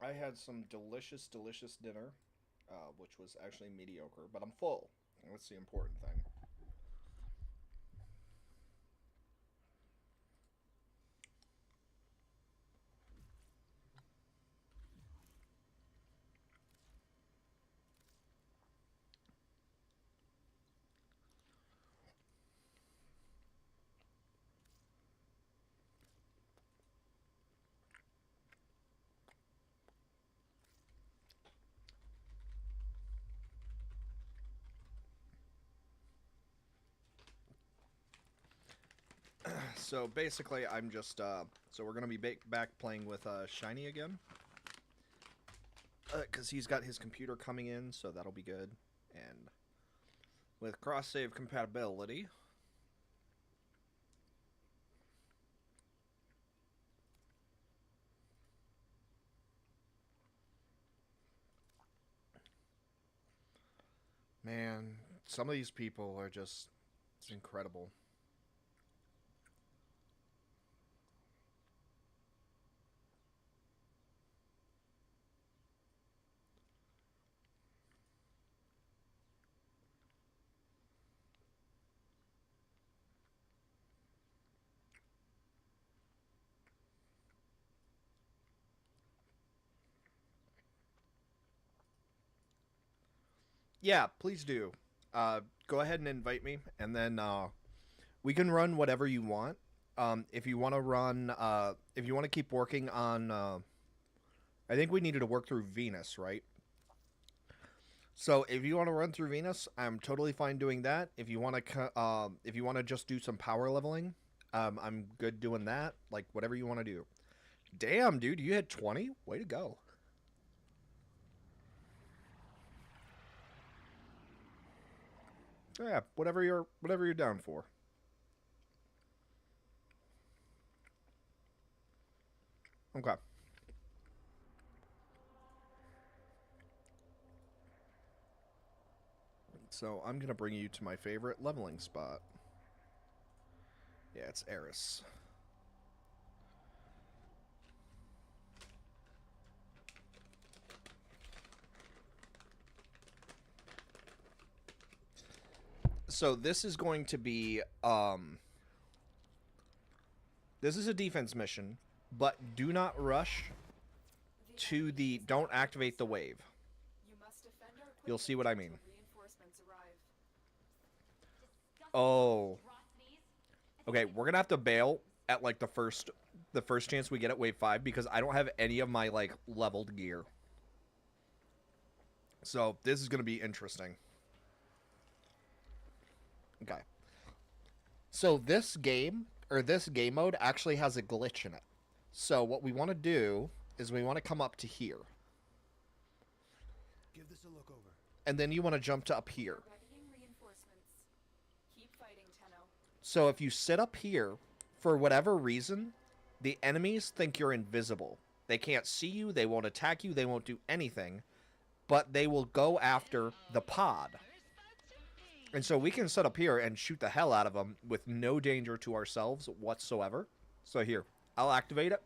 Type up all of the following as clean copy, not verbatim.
I had some delicious, delicious dinner, which was actually mediocre, but I'm full. That's the important thing. So basically, I'm just so we're gonna be back playing with Shiny again, because he's got his computer coming in, so that'll be good. And with cross save compatibility, man, some of these people are just it's incredible. Yeah, please do. Go ahead and invite me, and then we can run whatever you want. If you want to run, if you want to keep working on, I think we needed to work through Venus, right? So if you want to run through Venus, I'm totally fine doing that. If you want to just do some power leveling, I'm good doing that. Like whatever you want to do. Damn, dude, you hit 20. Way to go. Yeah, whatever you're down for. Okay. So I'm gonna bring you to my favorite leveling spot. Yeah, it's Eris. So this is going to be this is a defense mission, but do not rush The to enemy the is don't now in activate the this sector. wave. You must defend our You'll see equipment what I until mean. reinforcements arrive. Disgusting Oh. monstrosities. I think Okay, it's we're gonna have to bail germs. at like the first chance we get at wave 5 because I don't have any of my like leveled gear. So this is gonna be interesting. Okay. So this game mode actually has a glitch in it. So what we want to do is we want to come up to here. Give this a look over. And then you want to jump to up We are here. readying reinforcements. Keep fighting, Tenno. So if you sit up here, for whatever reason, the enemies think you're invisible. They can't see you, they won't attack you, they won't do anything, but they will go after the pod. And so we can sit up here and shoot the hell out of them with no danger to ourselves whatsoever. So here, I'll activate it.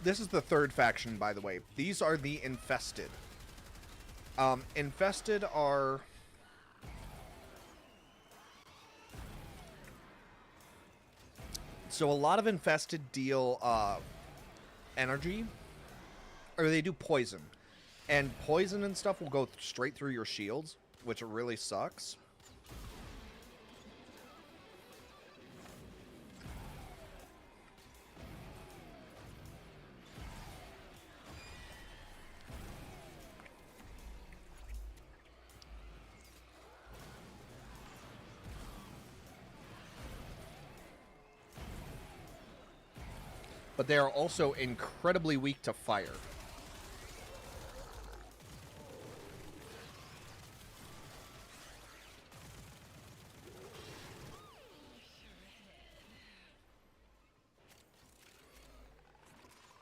This is the third faction, by the way. These are the Infested. Infested are... So a lot of Infested deal energy, or they do poison. And poison and stuff will go straight through your shields, which really sucks. But they are also incredibly weak to fire.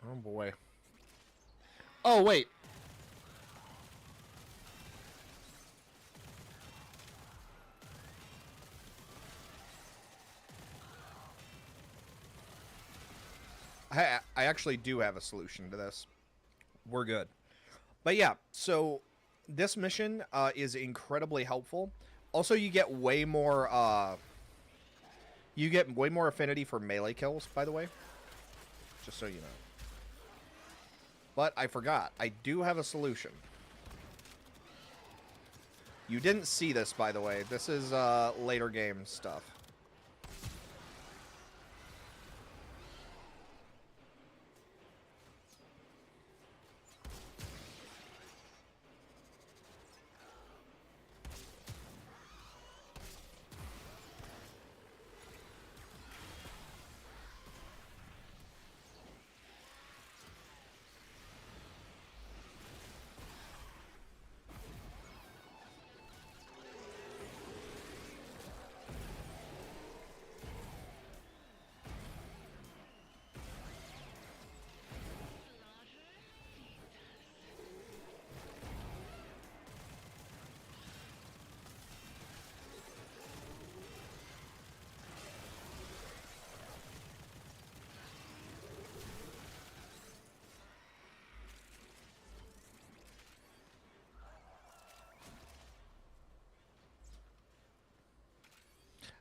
Oh boy. Oh, wait. I actually do have a solution to this. We're good. But yeah, so this mission is incredibly helpful. Also, you get way more affinity for melee kills, by the way. Just so you know. But I forgot. I do have a solution. You didn't see this, by the way. This is later game stuff.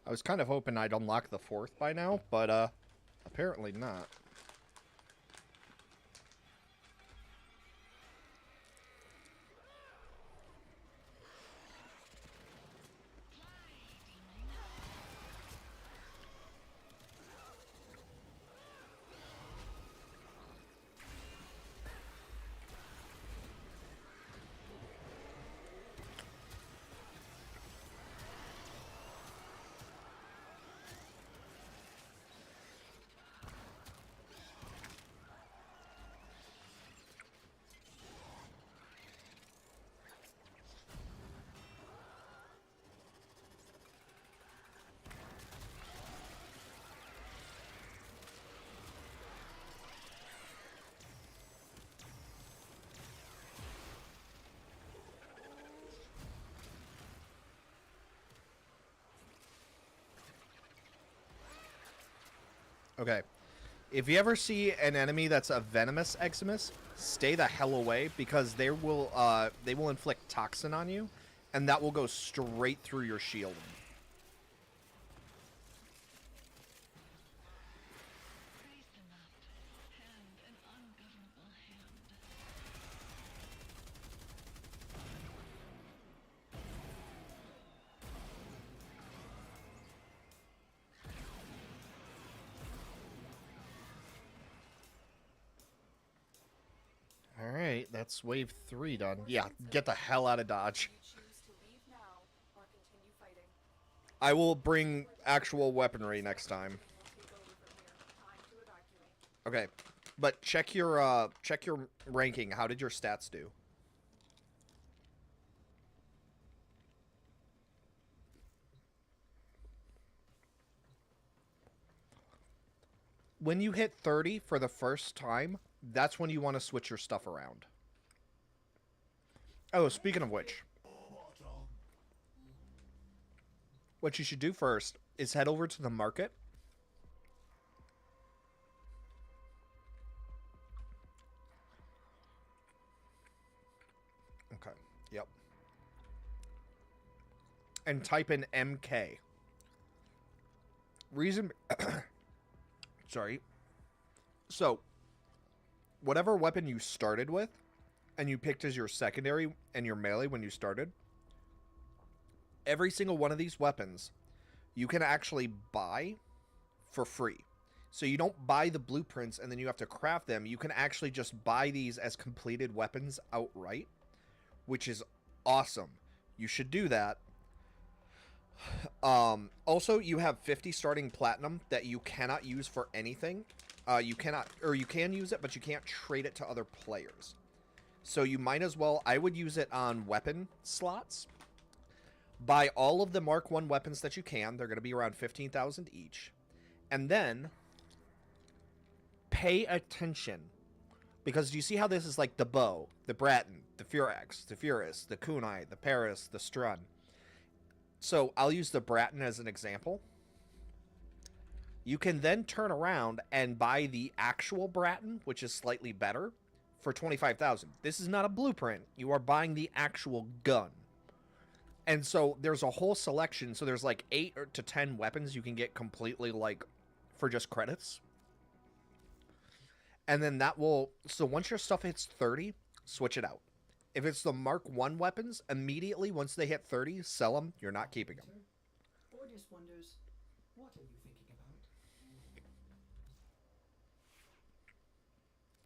I was kind of hoping I'd unlock the fourth by now, but apparently not. Okay. If you ever see an enemy that's a venomous Eximus, stay the hell away because they will inflict toxin on you, and that will go straight through your shield. Alright, that's wave 3 done. Yeah, get the hell out of Dodge. You choose to leave now or continue fighting. I will bring actual weaponry next time. Take over from here. Time to evacuate. Okay, but check your ranking. How did your stats do? When you hit 30 for the first time, that's when you want to switch your stuff around. Oh, speaking of which, what you should do first is head over to the market. Okay, yep. And type in MK. Reason... Sorry. So, whatever weapon you started with, and you picked as your secondary and your melee when you started, every single one of these weapons you can actually buy for free. So you don't buy the blueprints and then you have to craft them. You can actually just buy these as completed weapons outright, which is awesome. You should do that. Also, you have 50 starting platinum that you cannot use for anything. You can use it, but you can't trade it to other players. So you might as well, I would use it on weapon slots. Buy all of the Mark 1 weapons that you can. They're going to be around 15,000 each. And then pay attention. Because do you see how this is like the bow, the Bratton, the Furax, the Furus, the Kunai, the Paris, the Strun. So I'll use the Bratton as an example. You can then turn around and buy the actual Bratton, which is slightly better, for 25,000. This is not a blueprint. You are buying the actual gun. And so there's a whole selection. So there's like 8 to 10 weapons you can get completely like for just credits. And then that will, so once your stuff hits 30, switch it out. If it's the Mark 1 weapons, immediately once they hit 30, sell them. You're not keeping them. Audience wonders, what are you thinking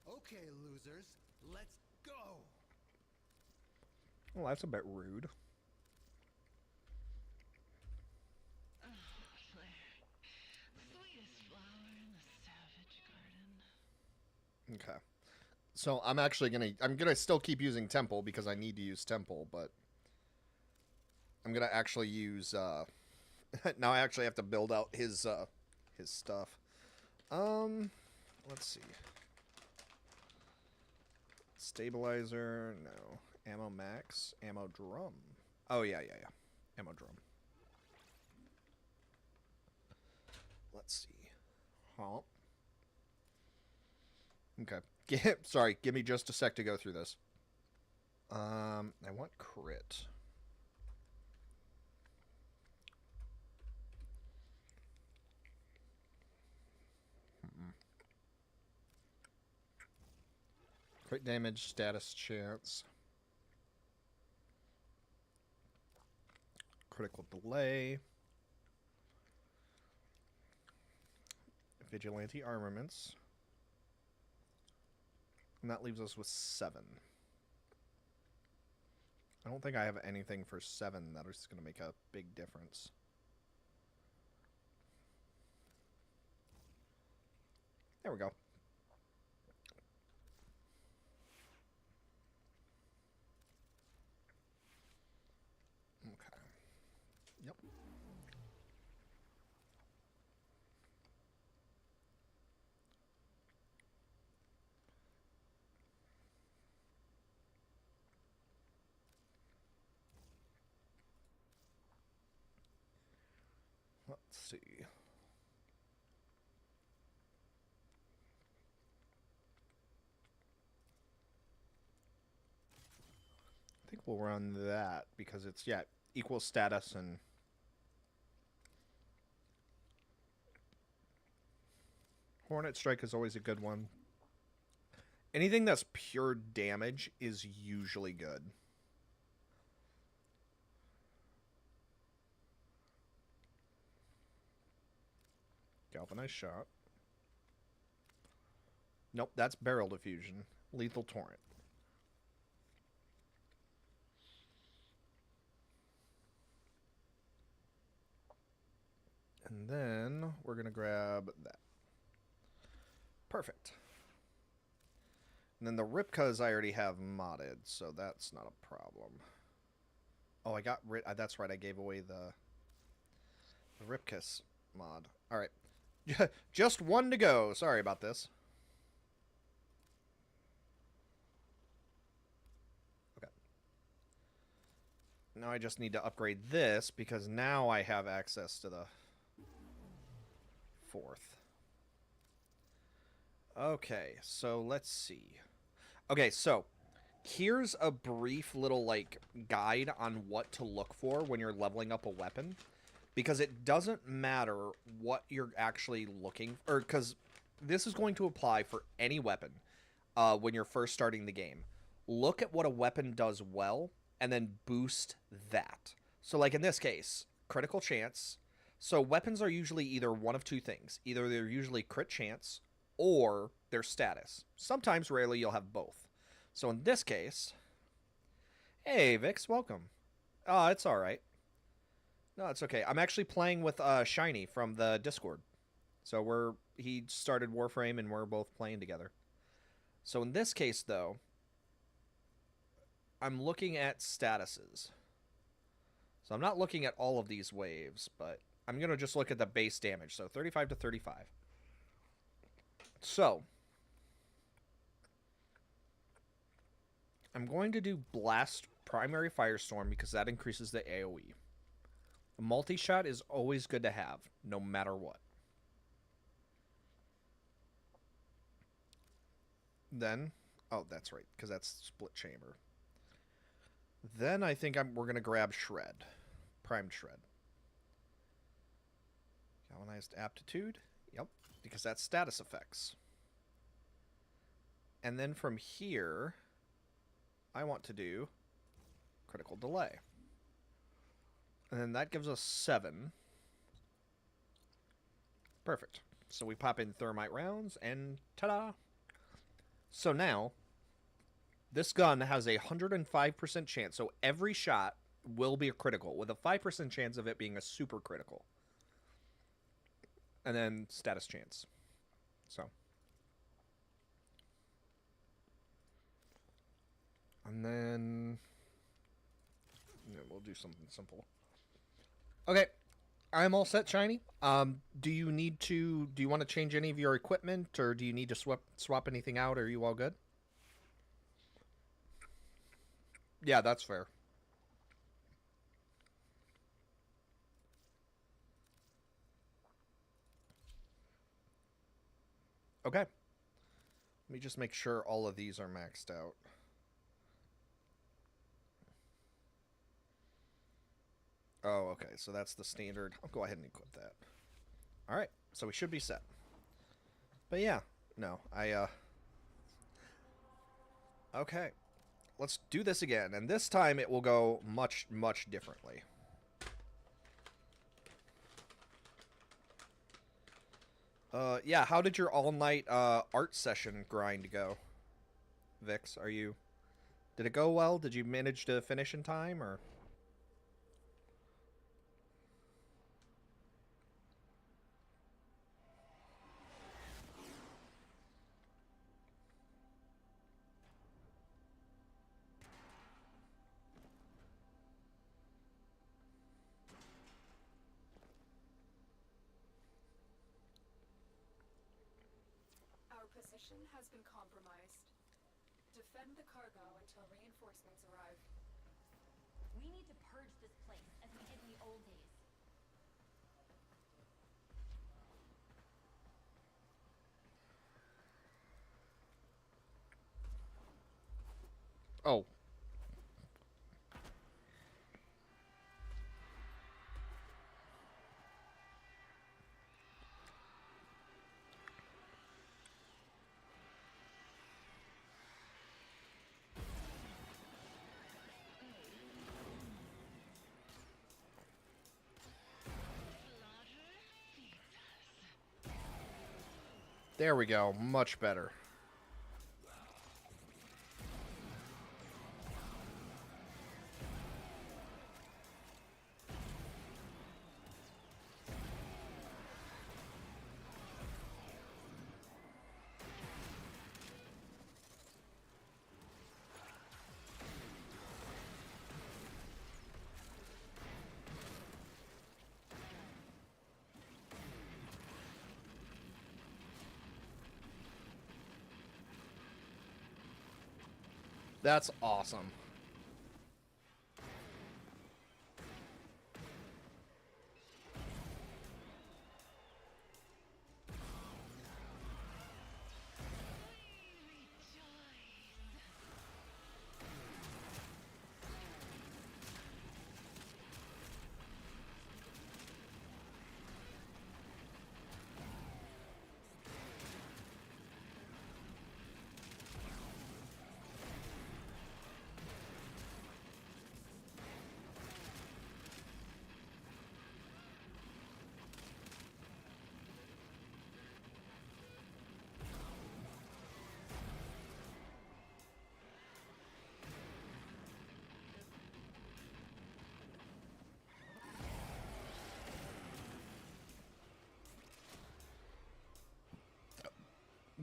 about? Okay, losers, let's go! Well, that's a bit rude. Sweetest flower in the savage garden. Okay. So I'm actually I'm gonna still keep using Temple because I need to use Temple, but I'm gonna actually use now I actually have to build out his stuff. Let's see. Stabilizer, no. Ammo max, ammo drum. Oh yeah. Ammo drum. Let's see. Huh. Okay. Sorry, give me just a sec to go through this. I want crit. Crit damage, status chance. Critical delay. Vigilante armaments. And that leaves us with 7. I don't think I have anything for 7 that is going to make a big difference. There we go. Okay. Yep. Let's see. I think we'll run that because it's, yeah, equal status and... Hornet Strike is always a good one. Anything that's pure damage is usually good. Galvanized shot. Nope, that's barrel diffusion. Lethal torrent. And then we're going to grab that. Perfect. And then the Ripkas I already have modded, so that's not a problem. Oh, I got rid... that's right, I gave away the Ripkas mod. Alright. Just one to go. Sorry about this. Okay. Now I just need to upgrade this because now I have access to the 4th. Okay, so let's see. Okay, so here's a brief little like guide on what to look for when you're leveling up a weapon. Because it doesn't matter what you're actually looking for, because this is going to apply for any weapon when you're first starting the game. Look at what a weapon does well, and then boost that. So like in this case, critical chance. So weapons are usually either one of two things. Either they're usually crit chance, or their status. Sometimes, rarely, you'll have both. So in this case... Hey, Vix, welcome. Oh, it's alright. No, it's okay. I'm actually playing with Shiny from the Discord. So he started Warframe and we're both playing together. So in this case, though, I'm looking at statuses. So I'm not looking at all of these waves, but I'm going to just look at the base damage. So 35 to 35. So I'm going to do Blast Primary Firestorm because that increases the AoE. A multi-shot is always good to have, no matter what. Then, oh, that's right, because that's split chamber. Then I think we're going to grab Shred. Primed Shred. Galvanized Aptitude. Yep, because that's status effects. And then from here, I want to do Critical Delay. And then that gives us 7. Perfect. So we pop in Thermite rounds, and ta-da! So now, this gun has a 105% chance, so every shot will be a critical, with a 5% chance of it being a super critical. And then status chance. So. And then yeah, we'll do something simple. Okay. I'm all set, Shiny. Do you want to change any of your equipment, or do you need to swap anything out? Or are you all good? Yeah, that's fair. Okay. Let me just make sure all of these are maxed out. Oh, okay. So that's the standard. I'll go ahead and equip that. All right. So we should be set. But yeah, no, okay. Let's do this again, and this time it will go much, much differently. Yeah, how did your all-night art session grind go? Vix, did it go well? Did you manage to finish in time, or? Our position has been compromised. Defend the cargo until reinforcements arrive. We need to purge this place as we did in the old days. Oh. There we go. Much better. That's awesome.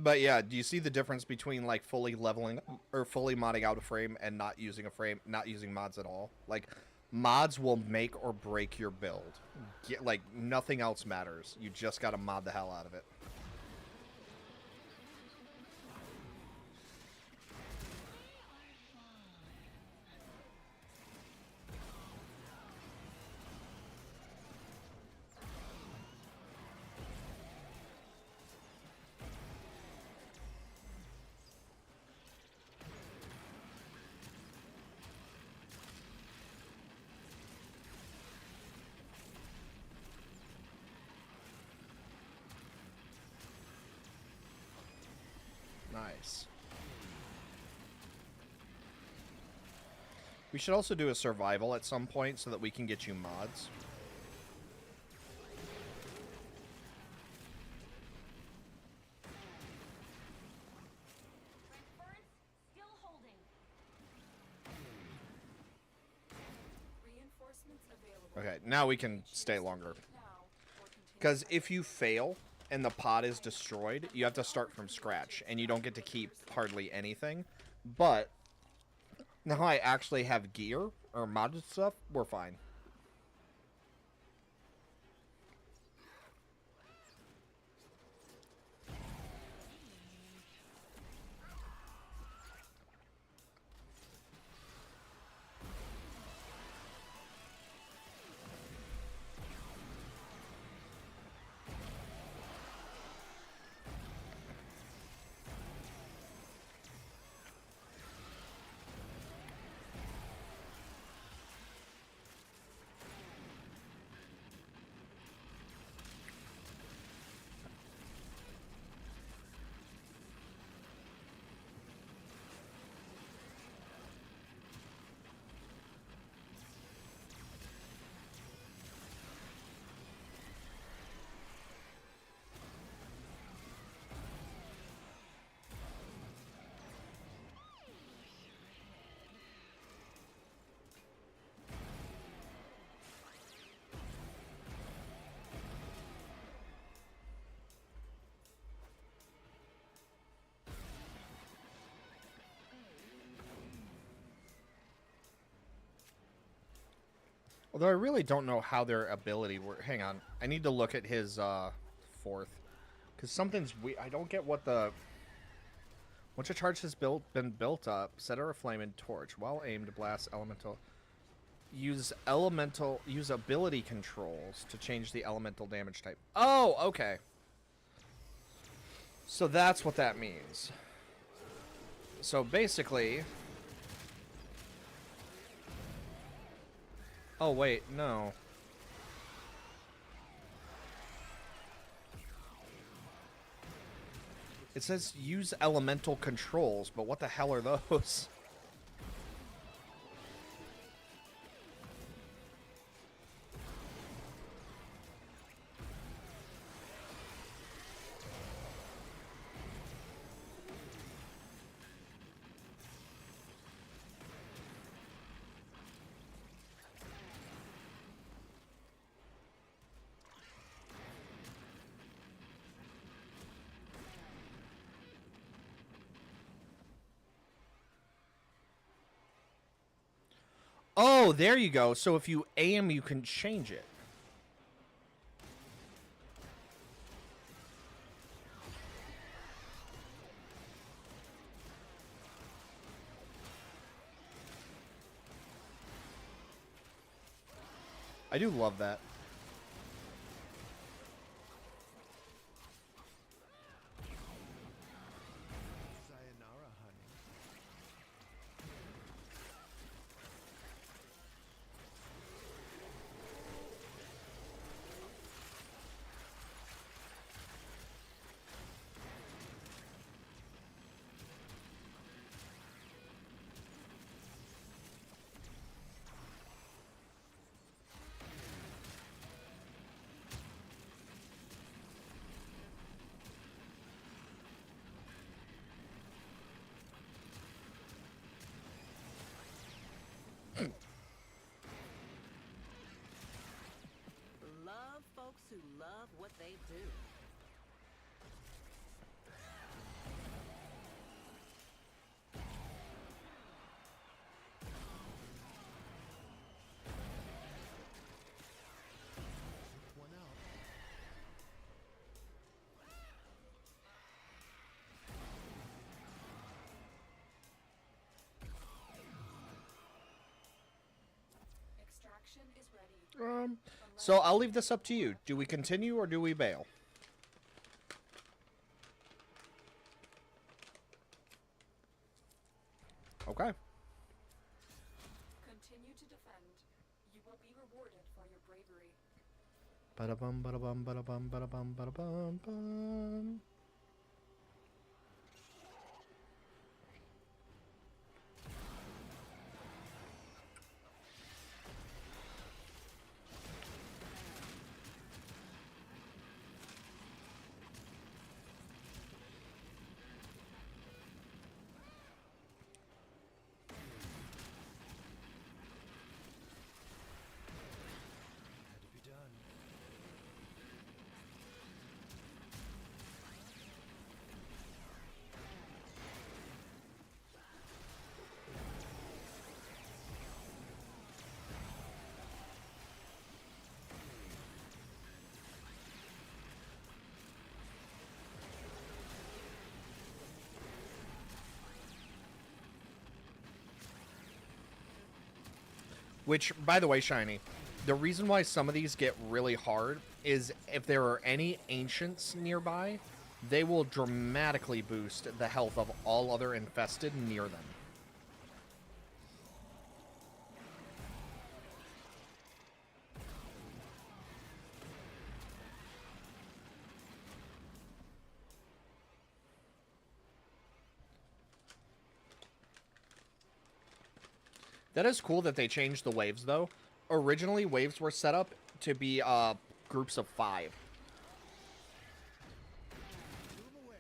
But yeah, do you see the difference between like fully leveling or fully modding out a frame and not using a frame, not using mods at all? Like, mods will make or break your build. Like, nothing else matters. You just gotta mod the hell out of it. Nice. We should also do a survival at some point so that we can get you mods. Burns, still holding. Reinforcements available. Okay, now we can stay longer. Now or continue. Because if you fail and the pod is destroyed, you have to start from scratch, and you don't get to keep hardly anything. But now I actually have gear or modded stuff, we're fine. Although I really don't know how their ability works. Hang on. I need to look at his fourth. Because something's I don't get what the... Once a charge has been built up, set her aflame and torch. Well aimed, blast elemental. Use ability controls to change the elemental damage type. Oh, okay. So that's what that means. So basically... Oh, wait, no. It says use elemental controls, but what the hell are those? Oh, there you go. So if you aim, you can change it. I do love that. Sayonara, honey. Love folks who love what they do. One out. Extraction is ready. So I'll leave this up to you. Do we continue or do we bail? Okay. Continue to defend. You will be rewarded for your bravery. Ba-da-bum, ba-da-bum, ba-da-bum, ba-da-bum, ba-da-bum, bum. Which, by the way, Shiny, the reason why some of these get really hard is if there are any ancients nearby, they will dramatically boost the health of all other infested near them. That is cool that they changed the waves, though. Originally, waves were set up to be groups of 5. Move away.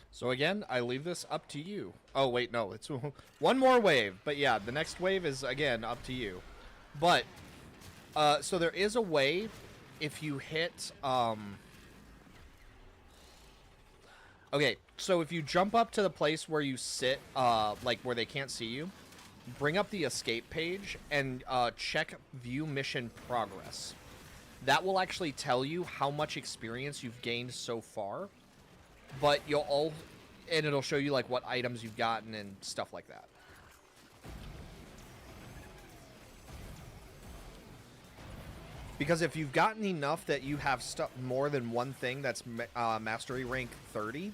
So again, I leave this up to you. Oh, wait, no. It's one more wave. But yeah, the next wave is, again, up to you. But, so there is a way if you hit, Okay, so if you jump up to the place where you sit, like where they can't see you, bring up the escape page and check view mission progress. That will actually tell you how much experience you've gained so far. But and it'll show you like what items you've gotten and stuff like that. Because if you've gotten enough that you have more than one thing that's mastery rank 30,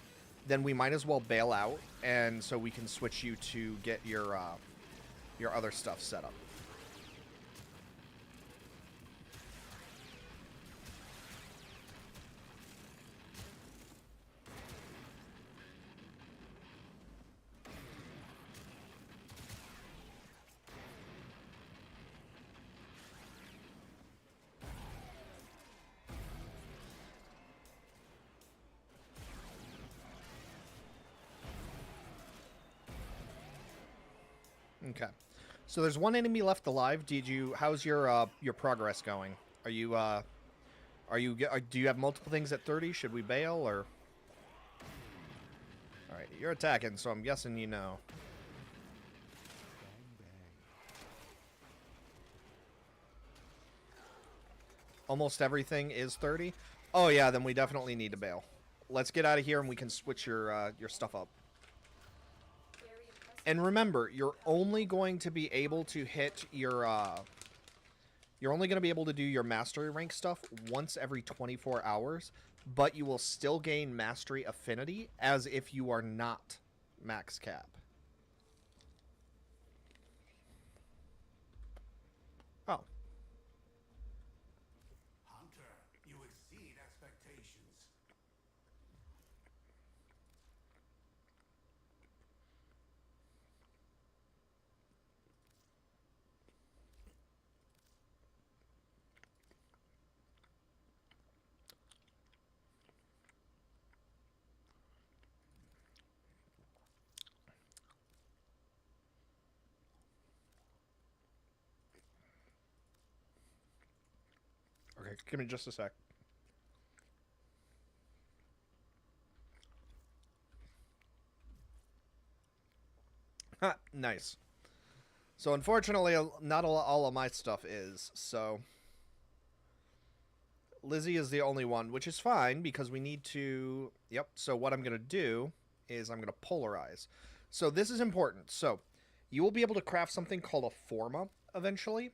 then we might as well bail out, and so we can switch you to get your other stuff set up. Okay, so there's one enemy left alive. How's your progress going? Do you have multiple things at 30? Should we bail or? All right, you're attacking, so I'm guessing you know. Bang, bang. Almost everything is 30. Oh yeah, then we definitely need to bail. Let's get out of here and we can switch your stuff up. And remember, you're only going to be able to hit your, you're only going to be able to do your mastery rank stuff once every 24 hours, but you will still gain mastery affinity as if you are not max cap. Oh. Hunter, you exceed expectations. Okay, give me just a sec. Ha, nice. So unfortunately, not all of my stuff is, so... Lizzie is the only one, which is fine, because we need to... Yep, so what I'm going to do is I'm going to polarize. So this is important. So you will be able to craft something called a forma eventually.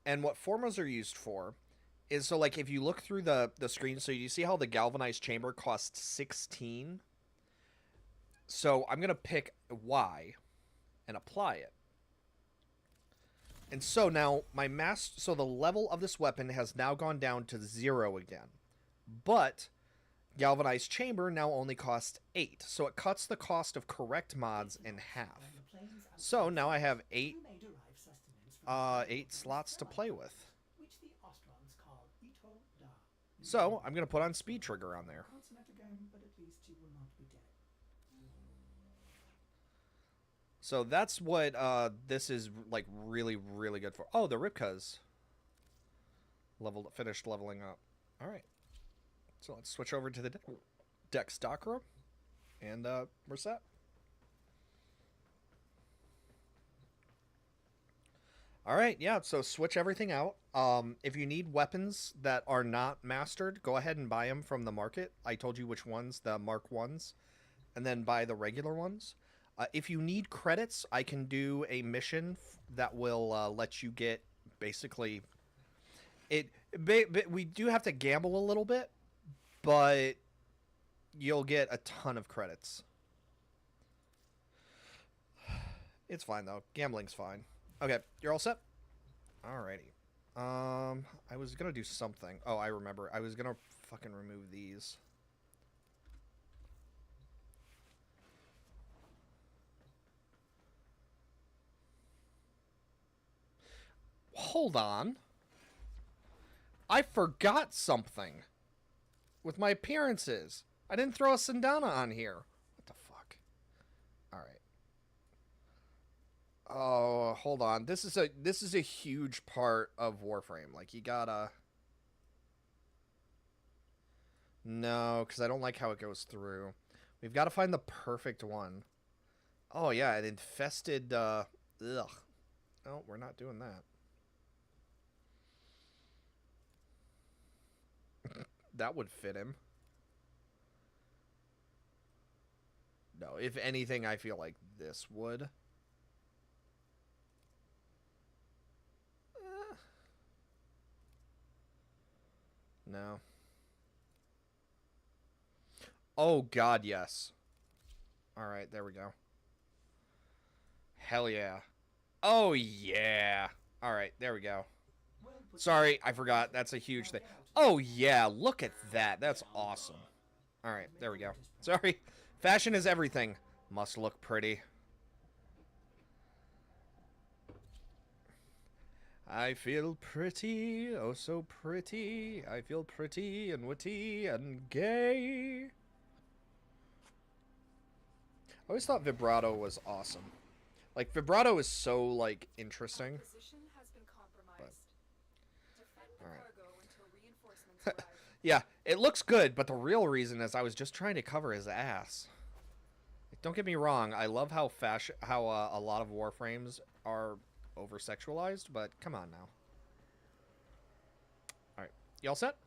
And what formas are used for is, so like if you look through the screen, so you see how the galvanized chamber costs 16. So I'm going to pick Y and apply it. And so now so the level of this weapon has now gone down to 0 again. But galvanized chamber now only costs 8. So it cuts the cost of correct mods in half. So now I have 8 slots to play with. Which the Ostrons call Ito Da. So I'm going to put on speed trigger on there. Can't select again, but at least you will not be dead. So that's what this is like really, really good for. Oh, the Ripkas finished leveling up. All right. So let's switch over to the Dexdakra, and we're set. All right, yeah, so switch everything out. If you need weapons that are not mastered, go ahead and buy them from the market. I told you which ones, the Mark 1s, and then buy the regular ones. If you need credits, I can do a mission that will let you get basically... we do have to gamble a little bit, but you'll get a ton of credits. It's fine, though. Gambling's fine. Okay, you're all set? Alrighty. I was gonna do something. Oh, I remember. I was gonna fucking remove these. Hold on. I forgot something with my appearances. I didn't throw a Sindana on here. What the fuck? All right. Oh, hold on. This is a huge part of Warframe. Like, you gotta... No, because I don't like how it goes through. We've got to find the perfect one. Oh, yeah, an infested... Ugh. No, we're not doing that. That would fit him. No, if anything, I feel like this would. No. Oh, God, yes. Alright, there we go. Hell yeah. Oh, yeah. Alright, there we go. Sorry, I forgot. That's a huge thing. Oh, yeah, look at that. That's awesome. Alright, there we go. Sorry. Fashion is everything. Must look pretty. I feel pretty, oh so pretty. I feel pretty and witty and gay. I always thought vibrato was awesome. Like, vibrato is so, like, interesting. Position has been compromised. Defend the Alright. cargo until reinforcements arrive. Yeah, it looks good, but the real reason is I was just trying to cover his ass. Like, don't get me wrong, I love how a lot of Warframes are over-sexualized, but come on now. Alright, you all set?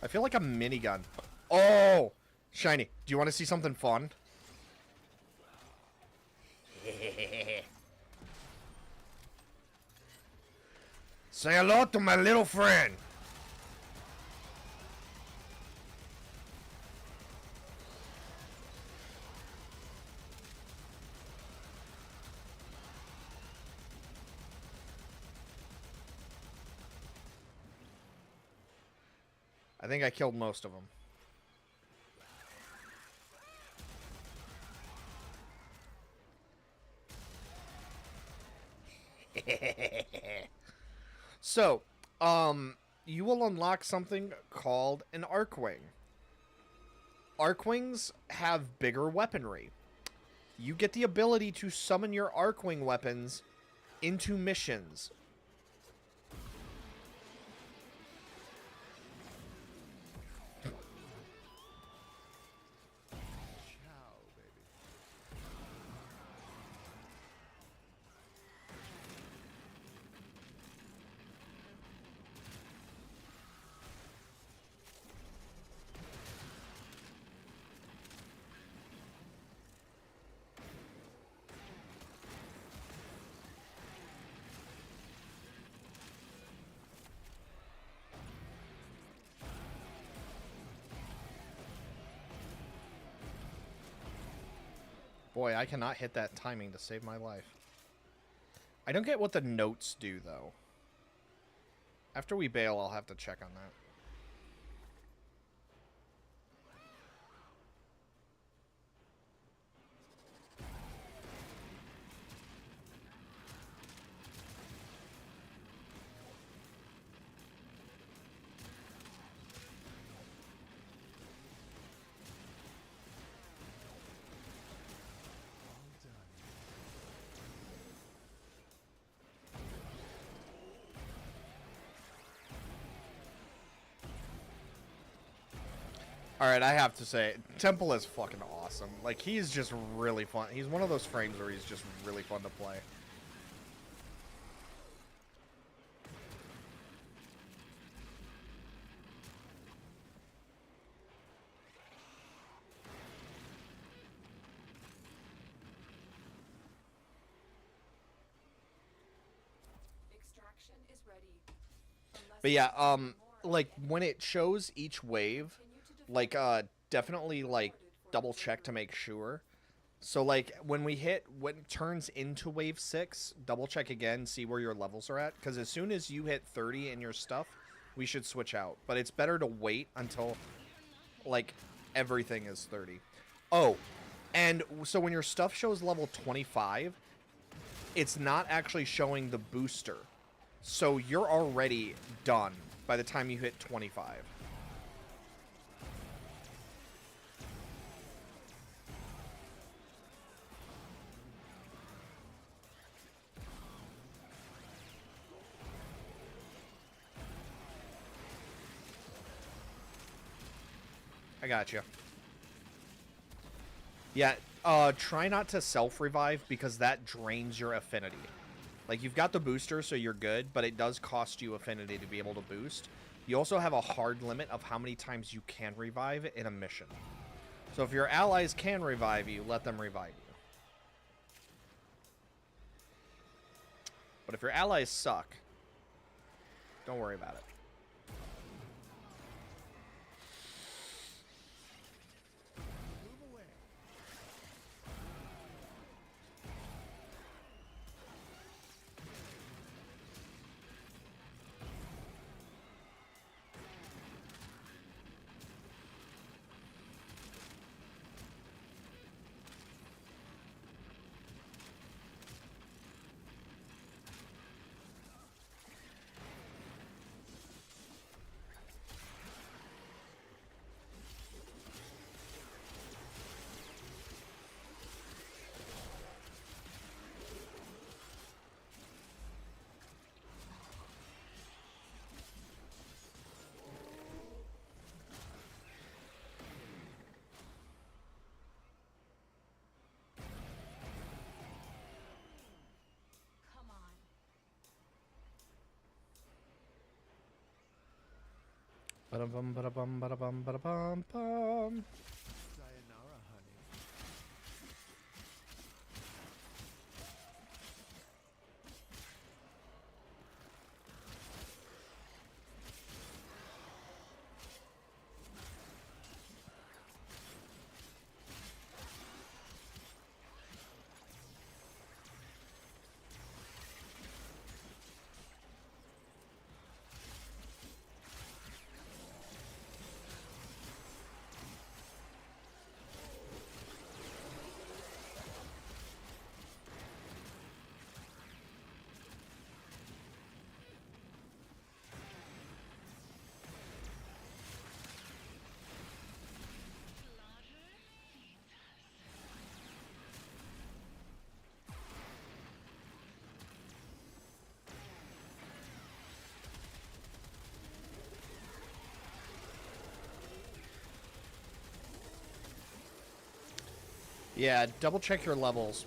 I feel like a minigun. Oh! Shiny, do you want to see something fun? Say hello to my little friend. I think I killed most of them. So, you will unlock something called an Archwing. Archwings have bigger weaponry. You get the ability to summon your Archwing weapons into missions. Ciao, baby. Boy, I cannot hit that timing to save my life. I don't get what the notes do, though. After we bail, I'll have to check on that. Alright, I have to say, Temple is fucking awesome. Like, he's just really fun. He's one of those frames where he's just really fun to play. Extraction is ready. Unless But yeah, you want more like, again, when it shows each wave, continue to defend like, definitely, like, double check to make sure. So, like, when it turns into wave 6, double check again, see where your levels are at. Because as soon as you hit 30 in your stuff, we should switch out. But it's better to wait until, like, everything is 30. Oh, and so when your stuff shows level 25, it's not actually showing the booster. So you're already done by the time you hit 25. I got you. Yeah, try not to self-revive because that drains your affinity. Like, you've got the booster, so you're good, but it does cost you affinity to be able to boost. You also have a hard limit of how many times you can revive in a mission. So if your allies can revive you, let them revive you. But if your allies suck, don't worry about it. Move away. Come on. Ba-da-bum, ba-da-bum, ba-da-bum, ba-da-bum, bum. Sayonara, honey. Yeah, double check your levels.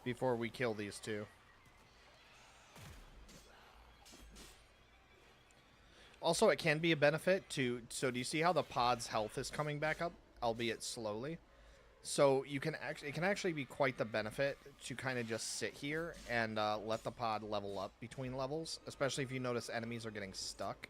Before we kill these two. Also, it can be a benefit to... So, do you see how the pod's health is coming back up? Albeit slowly. So, you can actually... It can actually be quite the benefit to kind of just sit here and let the pod level up between levels. Especially if you notice enemies are getting stuck.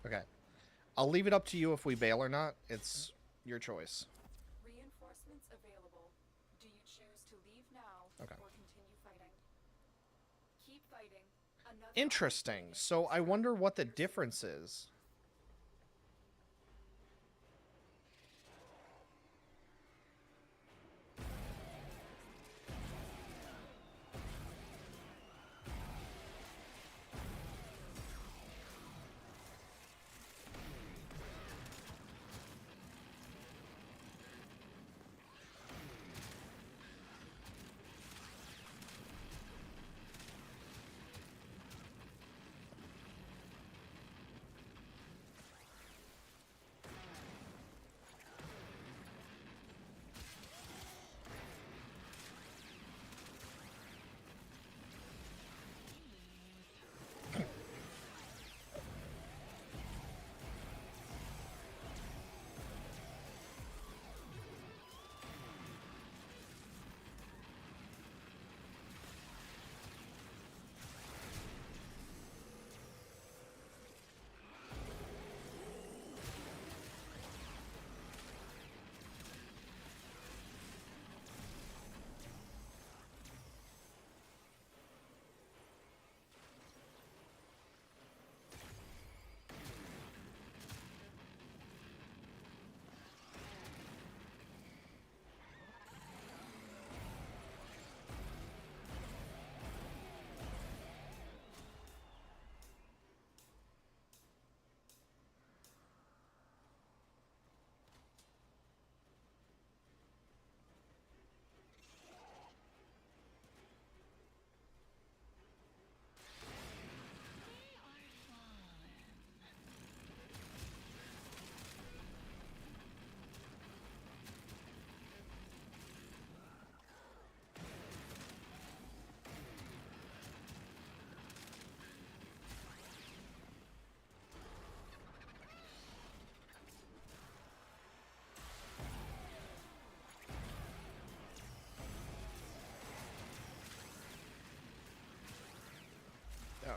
Okay. I'll leave it up to you if we bail or not. It's your choice. Reinforcements available. Do you choose to leave now Okay. or continue fighting? Keep fighting. Another Interesting. So I wonder what the difference is.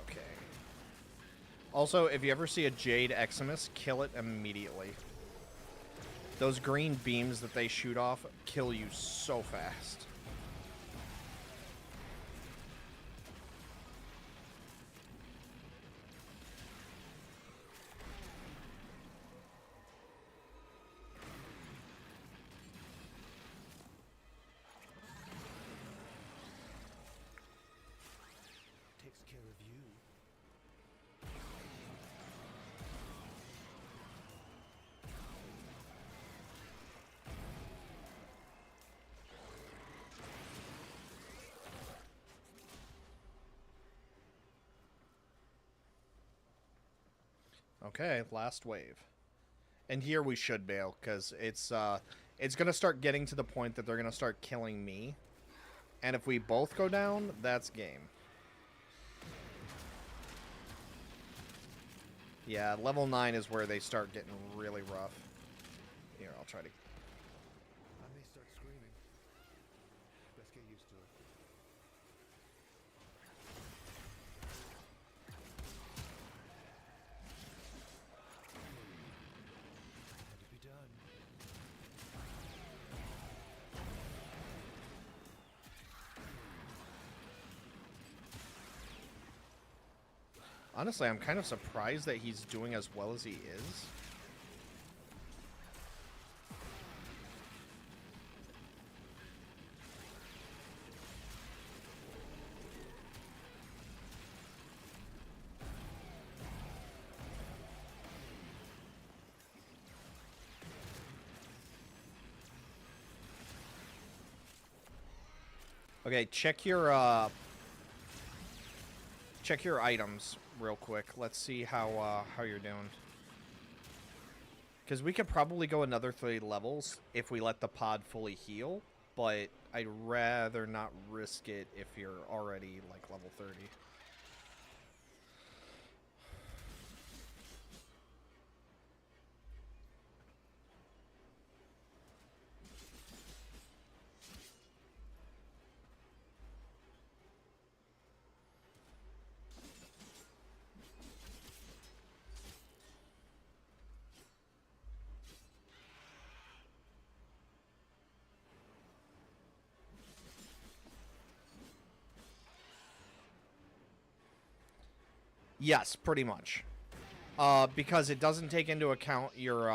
Okay. Also, if you ever see a Jade Eximus, kill it immediately. Those green beams that they shoot off kill you so fast. Takes care of you. Okay, last wave. And here we should bail, because it's going to start getting to the point that they're going to start killing me. And if we both go down, that's game. Yeah, level 9 is where they start getting really rough. Here, I'll try to... I may start screaming. Best get used to it. Had to be done. Honestly, I'm kind of surprised that he's doing as well as he is. Okay, check your items real quick. Let's see how you're doing. Because we could probably go another 3 levels if we let the pod fully heal, but I'd rather not risk it if you're already like level 30. Yes, pretty much. Because it doesn't take into account your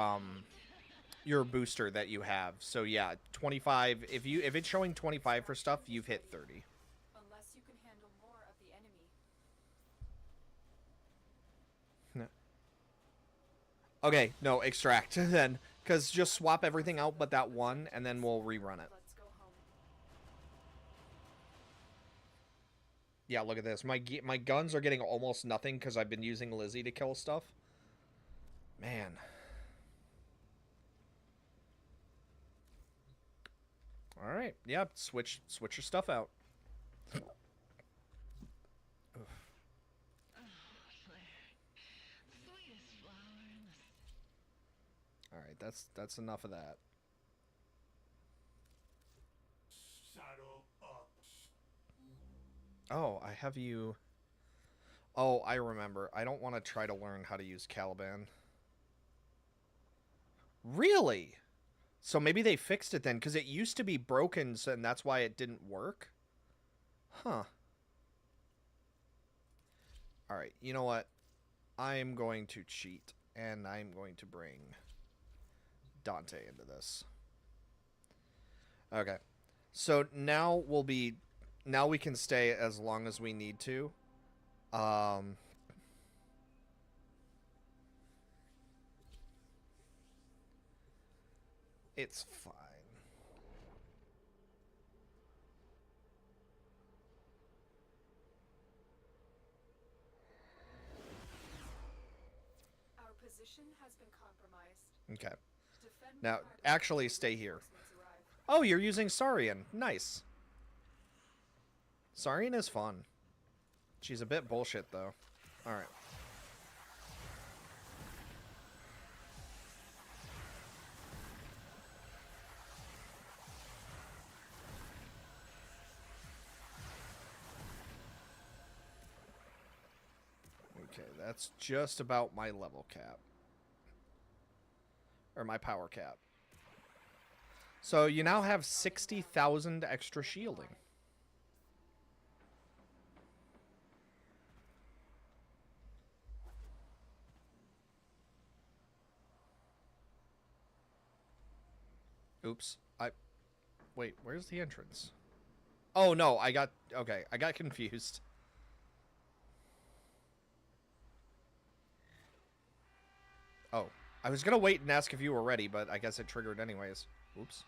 booster that you have. So yeah, 25. If it's showing 25 for stuff, you've hit 30. Unless you can handle more of the enemy. Okay, no, extract then, because just swap everything out but that one, and then we'll rerun it. Let's go home. Yeah, look at this. My guns are getting almost nothing because I've been using Lizzie to kill stuff. Man. All right. Yeah, switch your stuff out. Oh, Claire. Sweetest flower in the... All right, that's enough of that. Saddle up. Oh, I have you... Oh, I remember. I don't want to try to learn how to use Caliban. Really? So maybe they fixed it then, because it used to be broken, so, and that's why it didn't work? Huh. Alright, you know what? I'm going to cheat, and I'm going to bring Dante into this. Okay. So now we'll be... Now we can stay as long as we need to. It's fine. Our position has been compromised. Okay. Defend Now, the cargo actually until stay here. reinforcements arrive. Oh, you're using Sarian. Nice. Sarian is fun. She's a bit bullshit, though. Alright. Okay, that's just about my level cap. Or my power cap. So you now have 60,000 extra shielding. Oops. Wait, where's the entrance? Oh, no, okay, I got confused. Oh, I was gonna wait and ask if you were ready, but I guess it triggered anyways. Oops.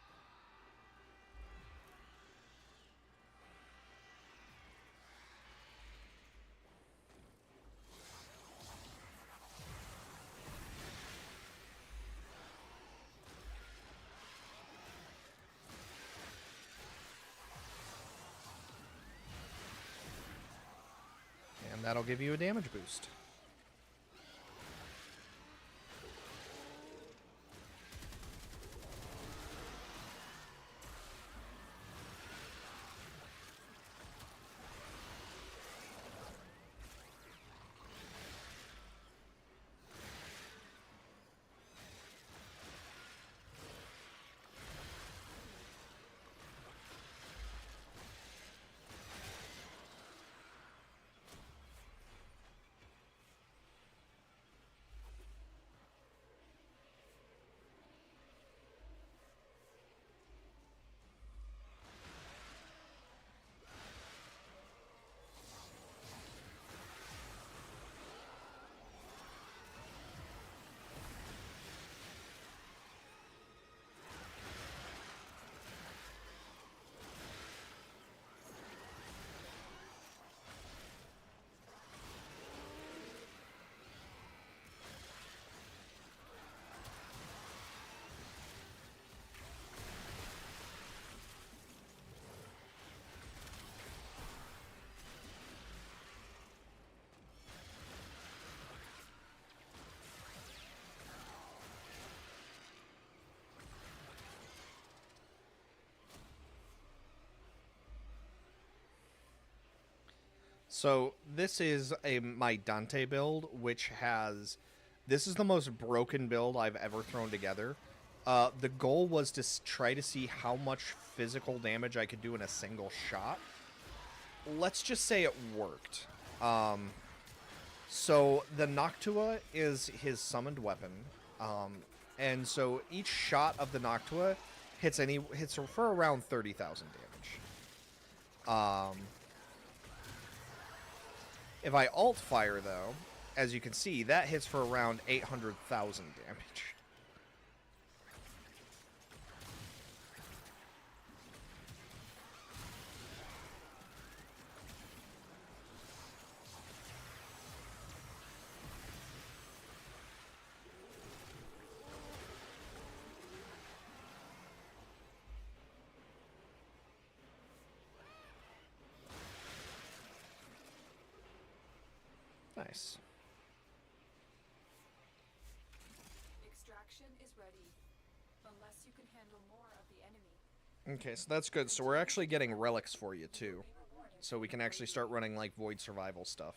And that'll give you a damage boost. So this is my Dante build, which has... This is the most broken build I've ever thrown together. The goal was to try to see how much physical damage I could do in a single shot. Let's just say it worked. So the Noctua is his summoned weapon. And so each shot of the Noctua hits for around 30,000 damage. If I alt fire, though, as you can see, that hits for around 800,000 damage. Nice. Extraction is ready. Unless you can handle more of the enemy. Okay, so that's good. So we're actually getting relics for you, too. So we can actually start running, like, void survival stuff.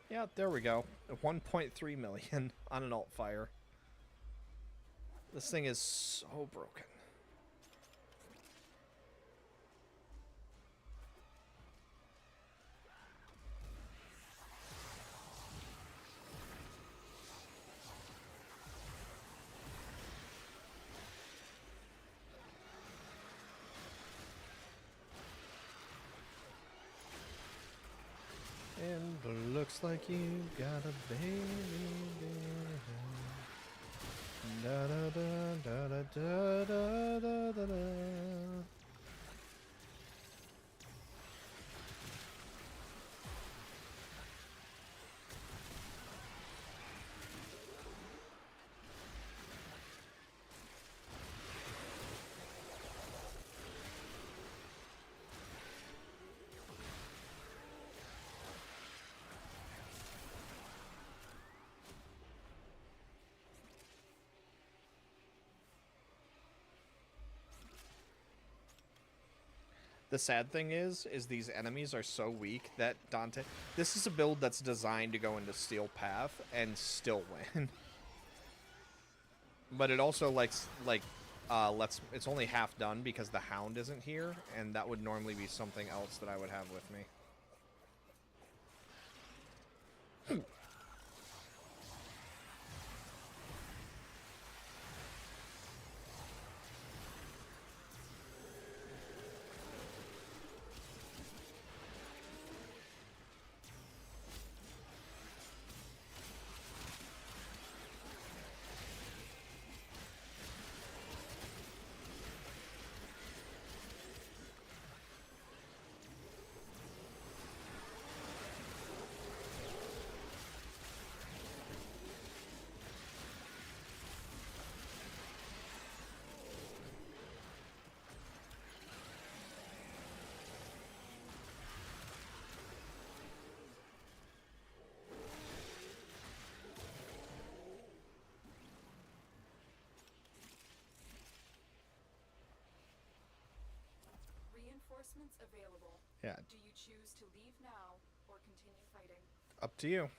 Yeah, there we go. 1.3 million on an alt fire. This thing is so broken. And looks like you got a baby. Da da da da da da da da da. The sad thing is these enemies are so weak that Dante... This is a build that's designed to go into Steel Path and still win. But it also lets... It's only half done because the Hound isn't here, and that would normally be something else that I would have with me. Reinforcements available. Yeah, Do you choose to leave now or continue fighting? up to you.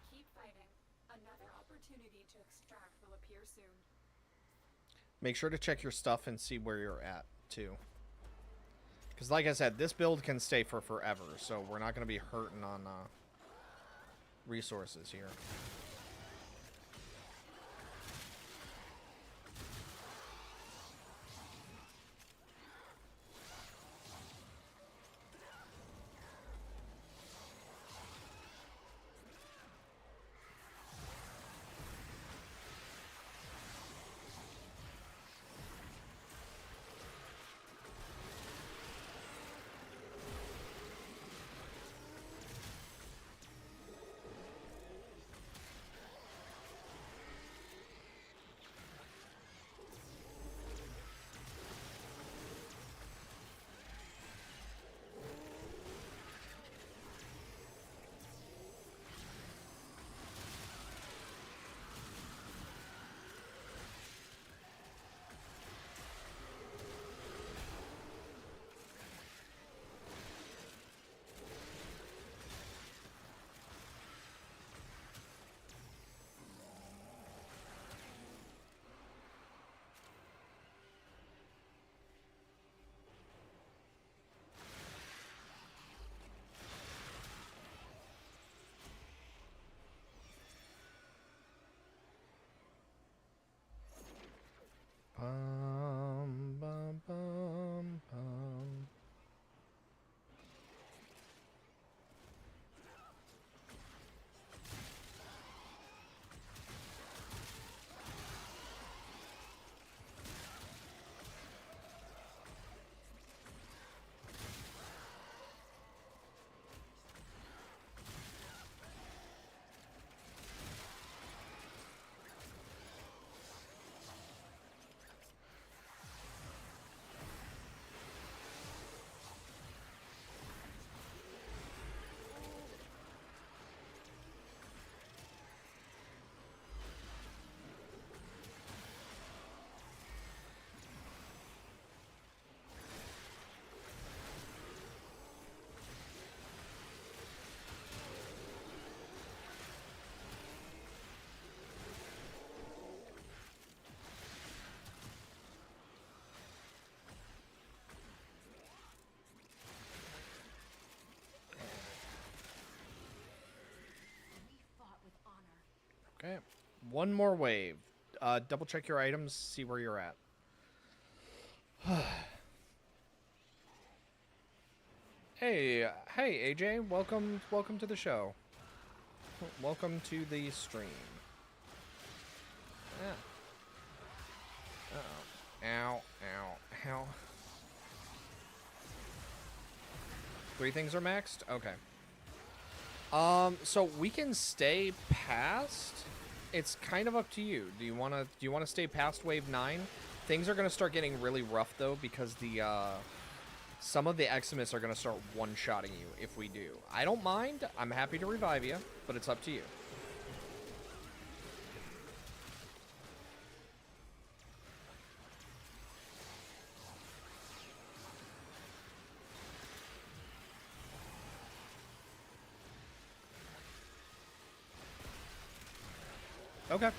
Keep fighting. Another opportunity to extract will appear soon. Make sure to check your stuff and see where you're at, too. Because like I said, this build can stay for forever, so we're not going to be hurting on resources here. Bum, bum, bum, bum. We fought with honor. Okay. One more wave. Double check your items, see where you're at. Hey, AJ, welcome to the show. Welcome to the stream. Yeah. Uh-oh. Ow, ow, ow. 3 things are maxed? Okay. So we can stay past. It's kind of up to you. Do you wanna stay past wave 9? Things are gonna start getting really rough though because the some of the Eximus are gonna start one-shotting you if we do. I don't mind. I'm happy to revive you, but it's up to you. Okay.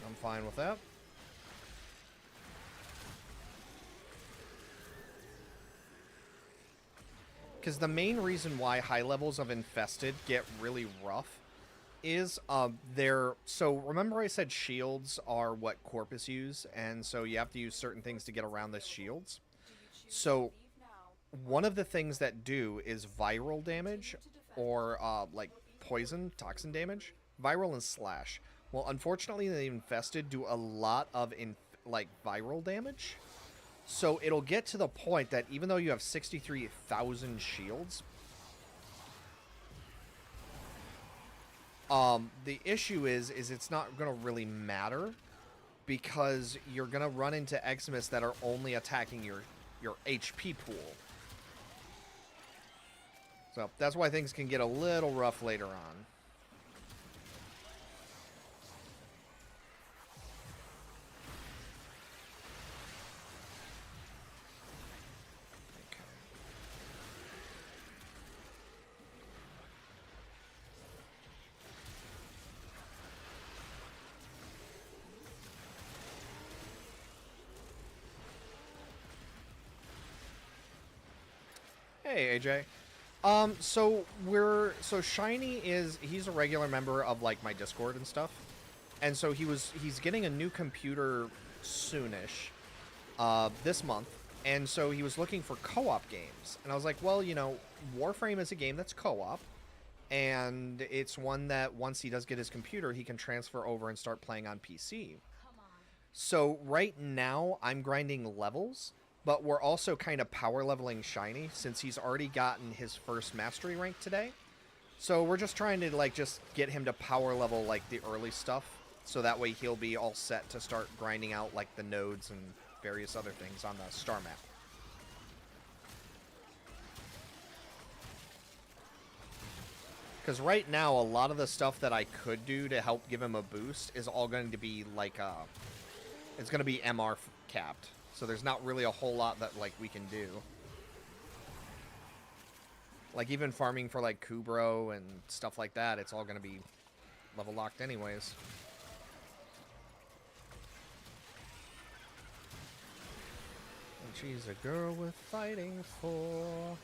I'm fine with that. Because the main reason why high levels of Infested get really rough is so remember I said shields are what Corpus use, and so you have to use certain things to get around the shields. So one of the things that do is viral damage or like poison, toxin damage. Viral and slash. Well, unfortunately, the Infested do a lot of viral damage. So it'll get to the point that even though you have 63,000 shields, the issue is it's not going to really matter because you're going to run into Eximus that are only attacking your HP pool. So that's why things can get a little rough later on. Hey, AJ. So Shiny he's a regular member of like my Discord and stuff. And so he's getting a new computer soonish, this month. And so he was looking for co-op games. And I was like, well, you know, Warframe is a game that's co-op. And it's one that once he does get his computer, he can transfer over and start playing on PC. So right now I'm grinding levels. But we're also kind of power leveling Shiny since he's already gotten his first mastery rank today. So we're just trying to just get him to power level like the early stuff. So that way he'll be all set to start grinding out like the nodes and various other things on the star map. Because right now a lot of the stuff that I could do to help give him a boost is all going to be like it's going to be MR capped. So there's not really a whole lot that we can do. Like even farming for like Kubro and stuff like that, it's all going to be level locked anyways. And she's a girl with fighting for.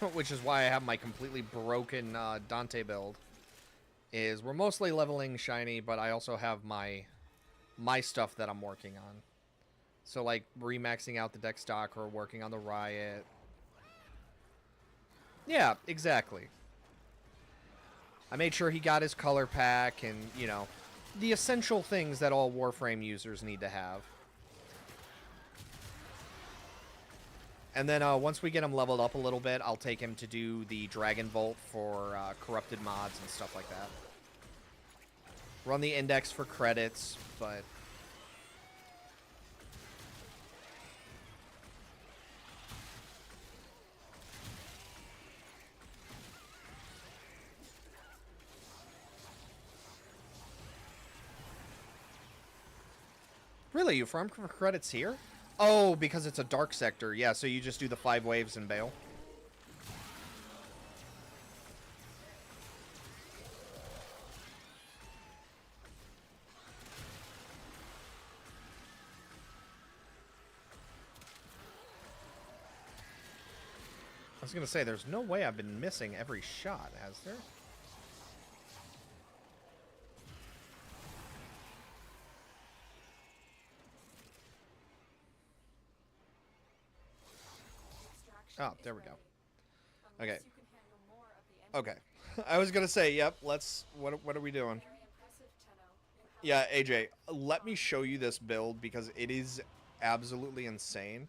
which is why I have my completely broken Dante build, is we're mostly leveling Shiny, but I also have my stuff that I'm working on. So, like, remaxing out the deck stock or working on the Riot. Yeah, exactly. I made sure he got his color pack and, you know, the essential things that all Warframe users need to have. And then once we get him leveled up a little bit, I'll take him to do the Dragon Vault for corrupted mods and stuff like that. Run the index for credits, but... Really? You farm for credits here? Oh, because it's a dark sector. Yeah, so you just do the 5 waves and bail. I was going to say, there's no way I've been missing every shot, has there? Oh, there we go. Okay. Okay. I was gonna say, yep. Let's. What are we doing? Yeah, AJ. Let me show you this build because it is absolutely insane.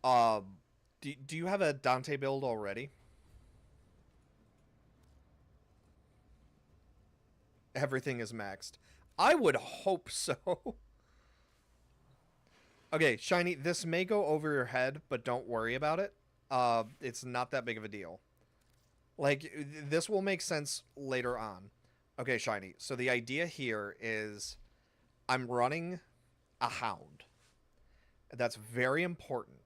Do you have a Dante build already? Everything is maxed. I would hope so. Okay, Shiny. This may go over your head, but don't worry about it. It's not that big of a deal. Like, this will make sense later on. Okay, Shiny. So the idea here is I'm running a Hound. That's very important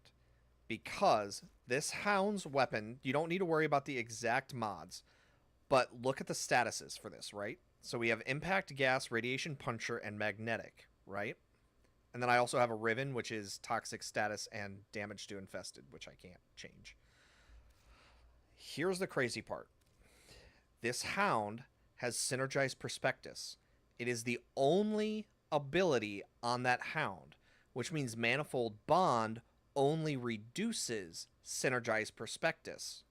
because this Hound's weapon, you don't need to worry about the exact mods, but look at the statuses for this, right? So we have Impact, Gas, Radiation Puncher, and Magnetic, right? And then I also have a Riven, which is Toxic Status and Damage to Infested, which I can't change. Here's the crazy part. This Hound has Synergized Prospectus. It is the only ability on that Hound, which means Manifold Bond only reduces Synergized Prospectus.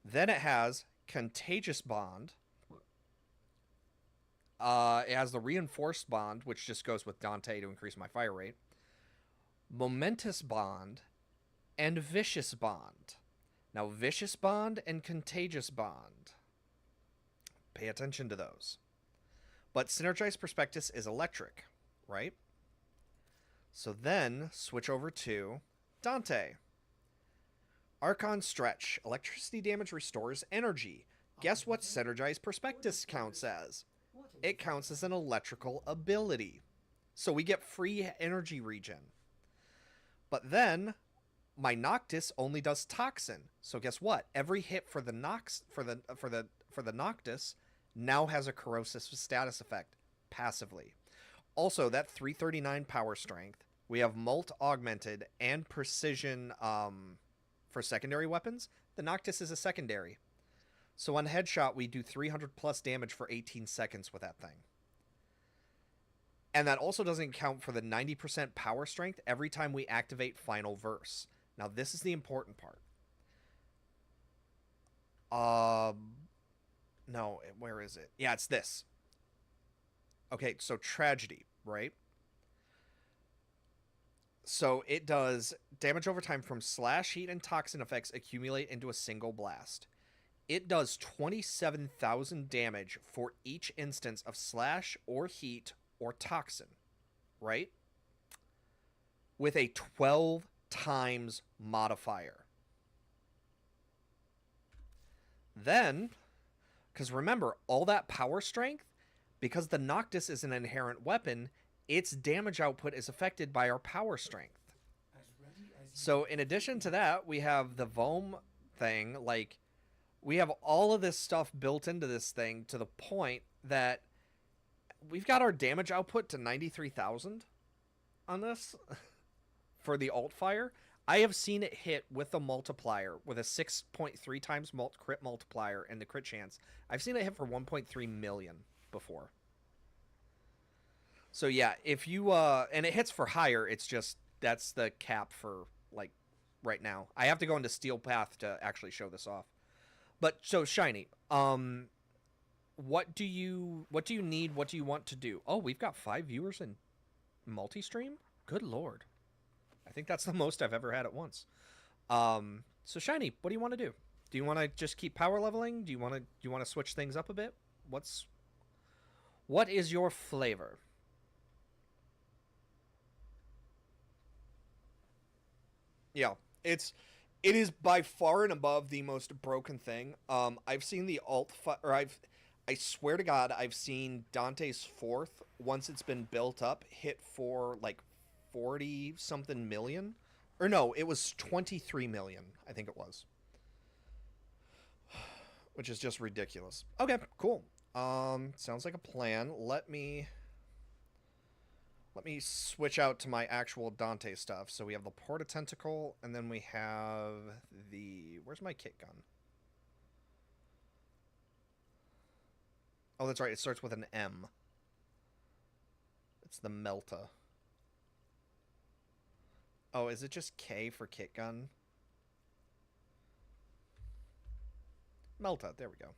Then it has Contagious Bond. It has the Reinforced Bond, which just goes with Dante to increase my fire rate. Momentous Bond and Vicious Bond. Now, Vicious Bond and Contagious Bond. Pay attention to those. But Synergized Prospectus is electric, right? So then, switch over to Dante. Archon Stretch. Electricity damage restores energy. Guess what Synergized Prospectus counts as? It counts as an electrical ability. So we get free energy regen. But then my Noctis only does Toxin. So guess what? Every hit for the Noctis now has a corrosive status effect passively. Also, that 339 power strength, we have Molt augmented and precision for secondary weapons. The Noctis is a secondary. So on headshot, we do 300 plus damage for 18 seconds with that thing. And that also doesn't count for the 90% power strength every time we activate Final Verse. Now, this is the important part. No, where is it? Yeah, it's this. Okay, so Tragedy, right? So it does damage over time from slash, heat, and toxin effects accumulate into a single blast. It does 27,000 damage for each instance of slash or heat or toxin, right? With a 12 times modifier. Then, because remember, all that power strength, because the Noctis is an inherent weapon, its damage output is affected by our power strength. So in addition to that, we have the Vohm thing, like, we have all of this stuff built into this thing to the point that we've got our damage output to 93,000 on this for the alt fire. I have seen it hit with a multiplier, with a 6.3 times crit multiplier and the crit chance. I've seen it hit for 1.3 million before. So yeah, if you and it hits for higher, it's just that's the cap for like right now. I have to go into Steel Path to actually show this off. But so Shiny, what do you need? What do you want to do? Oh, we've got 5 viewers in multi-stream. Good lord, I think that's the most I've ever had at once. So Shiny, what do you want to do? Do you want to just keep power leveling? Do you want to switch things up a bit? What is your flavor? Yeah, it is by far and above the most broken thing. I've seen the I swear to God, I've seen Dante's fourth, once it's been built up, hit for like 40 something million. Or no, it was 23 million, I think it was. Which is just ridiculous. Okay, cool. Sounds like a plan. Let me switch out to my actual Dante stuff. So we have the Porta Tentacle, and then we have the... Where's my kit gun? Oh, that's right. It starts with an M. It's the Melta. Oh, is it just K for kit gun? Melta. There we go.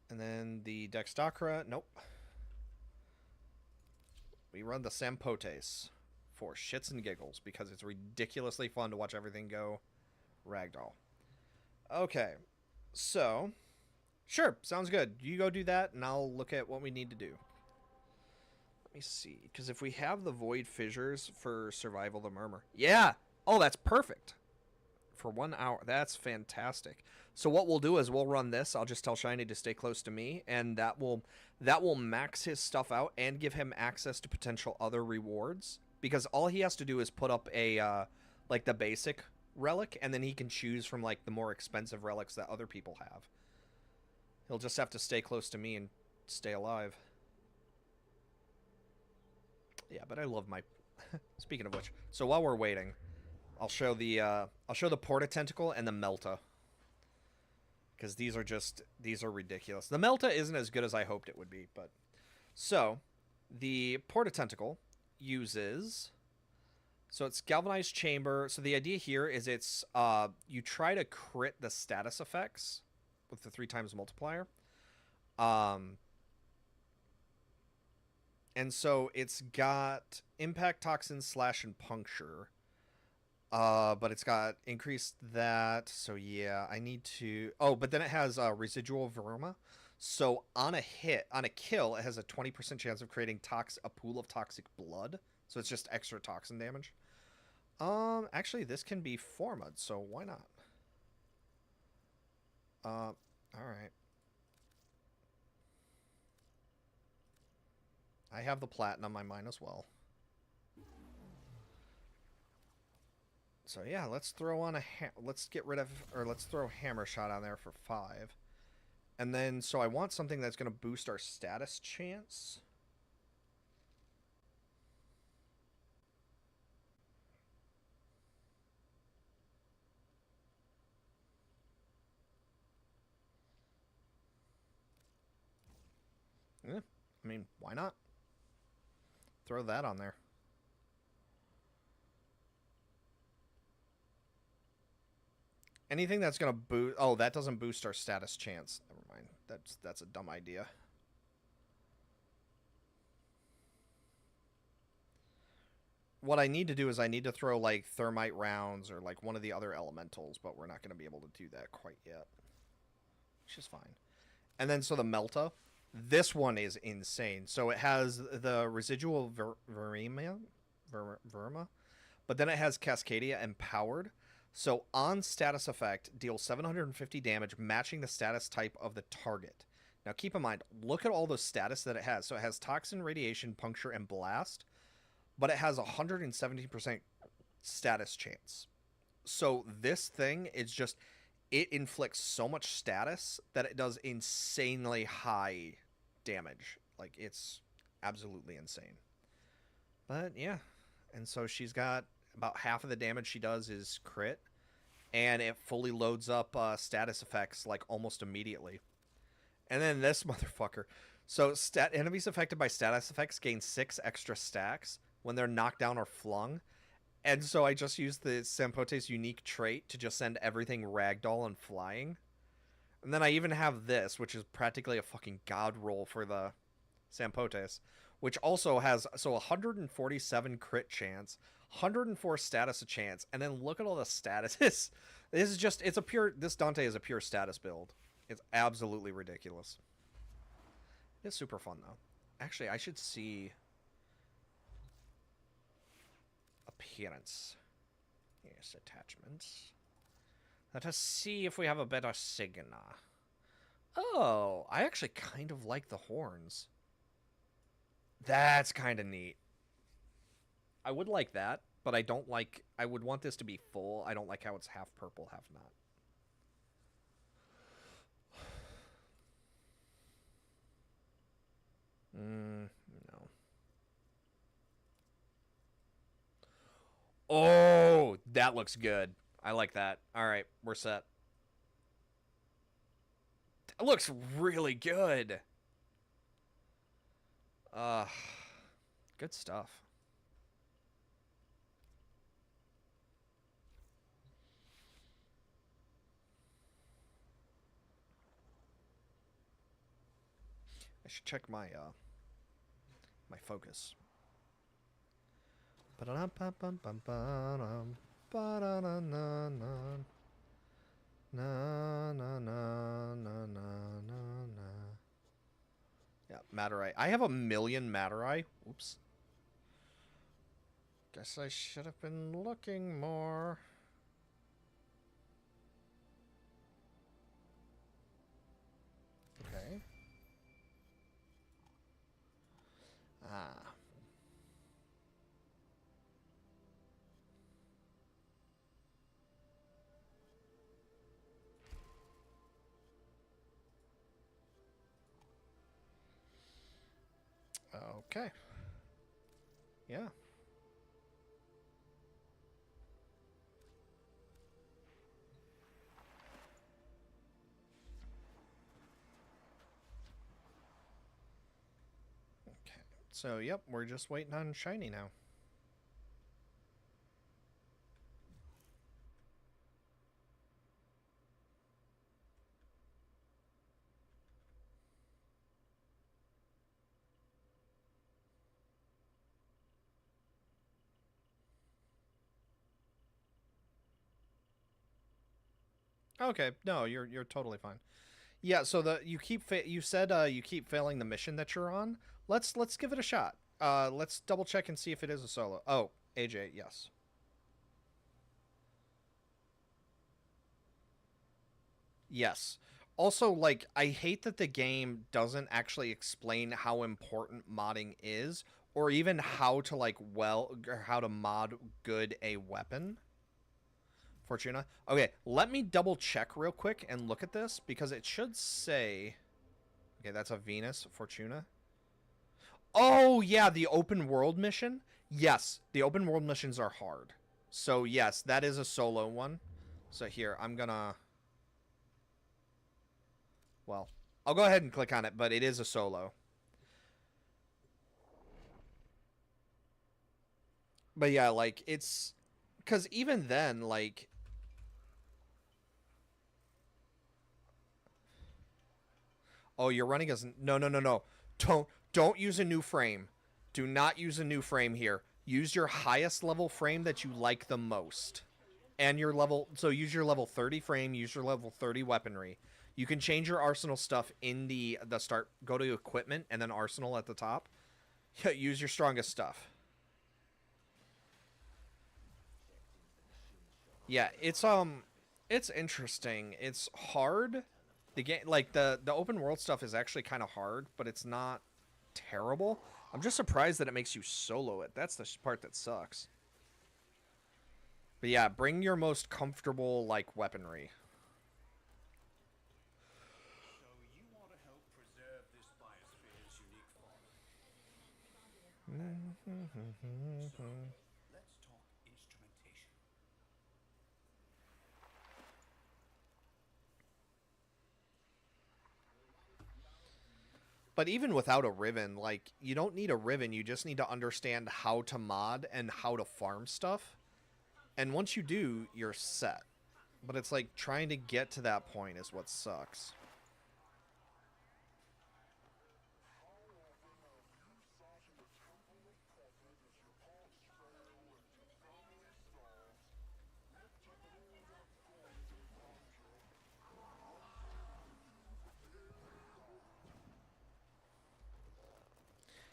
And then the Dextacra. Nope. We run the Sampotes for shits and giggles because it's ridiculously fun to watch everything go ragdoll. Okay, so sure, sounds good. You go do that, and I'll look at what we need to do. Let me see, because if we have the Void Fissures for Survival the Murmur, yeah. Oh, that's perfect. For 1 hour, that's fantastic. So what we'll do is we'll run this. I'll just tell Shiny to stay close to me, and that will max his stuff out and give him access to potential other rewards. Because all he has to do is put up a like the basic relic, and then he can choose from like the more expensive relics that other people have. He'll just have to stay close to me and stay alive. Yeah, but I love my. Speaking of which, so while we're waiting, I'll show the Porta Tentacle and the Melta. Because these are ridiculous. The Melta isn't as good as I hoped it would be, but... So, the Porta Tentacle uses... So it's Galvanized Chamber. So the idea here is it's... you try to crit the status effects with the 3 times multiplier. And so it's got Impact, Toxin, Slash, and Puncture. But it's got increased that, so yeah, I need to... Oh, but then it has Residual Verma. So on a kill, it has a 20% chance of creating a pool of toxic blood. So it's just extra toxin damage. Actually, this can be Formud, so why not? Alright. I have the Platinum on mine as well. So yeah, let's throw on let's throw Hammer Shot on there for 5. And then, so I want something that's going to boost our status chance. Yeah, I mean, why not? Throw that on there. Anything that's going to boost... Oh, that doesn't boost our status chance. Never mind. That's a dumb idea. What I need to do is I need to throw, like, Thermite rounds or, like, one of the other elementals, but we're not going to be able to do that quite yet. Which is fine. And then, so the Melta. This one is insane. So it has the Residual Verma, but then it has Cascadia Empowered. So on status effect, deal 750 damage, matching the status type of the target. Now keep in mind, look at all the status that it has. So it has Toxin, Radiation, Puncture, and Blast, but it has 170% status chance. So this thing is just, it inflicts so much status that it does insanely high damage. Like, it's absolutely insane. But yeah, and so she's got about half of the damage she does is crit, and it fully loads up status effects like almost immediately. And then this motherfucker. So enemies affected by status effects gain 6 extra stacks when they're knocked down or flung. And so I just used the Sampote's unique trait to just send everything ragdoll and flying. And then I even have this, which is practically a fucking god roll for the Sampotes, which also has 147 crit chance, 104 status chance, and then look at all the statuses. This Dante is a pure status build. It's absolutely ridiculous. It's super fun though. Actually, I should see appearance. Yes, attachments. Let us see if we have a better signal. Oh, I actually kind of like the horns. That's kind of neat. I would like that, but I don't like... I would want this to be full. I don't like how it's half purple, half not. No. Oh, that looks good. I like that. All right, we're set. That looks really good. Good stuff. I should check my my focus. Yeah, Materite. I have 1,000,000 Materite. Oops. Guess I should have been looking more. Okay. Ah. Okay. Yeah. Okay. So, yep, we're just waiting on shiny now. Okay, no, you're totally fine. Yeah, so you said you keep failing the mission that you're on. Let's give it a shot. Let's double check and see if it is a solo. Oh, AJ, yes. Yes. Also, like, I hate that the game doesn't actually explain how important modding is, or even how to or how to mod good a weapon. Fortuna. Okay, let me double check real quick and look at this, because it should say... Okay, that's a Venus Fortuna. Oh, yeah, the open world mission? Yes, the open world missions are hard. So, yes, that is a solo one. So, here, I'm gonna... Well, I'll go ahead and click on it, but it is a solo. But, yeah, like, it's... Because even then, like... Oh, you're running as... No. Don't use a new frame. Do not use a new frame here. Use your highest level frame that you like the most. And your level... So use your level 30 frame. Use your level 30 weaponry. You can change your arsenal stuff in the start. Go to equipment and then arsenal at the top. Use your strongest stuff. Yeah, it's interesting. It's hard. The game, like the open world stuff is actually kind of hard, but it's not terrible. I'm just surprised that it makes you solo it. That's the part that sucks. But yeah, bring your most comfortable like weaponry. So you want to help preserve this biosphere's unique fauna? So let's talk instrumentation. But even without a Riven, like, you don't need a Riven, you just need to understand how to mod and how to farm stuff. And once you do, you're set. But it's like, trying to get to that point is what sucks.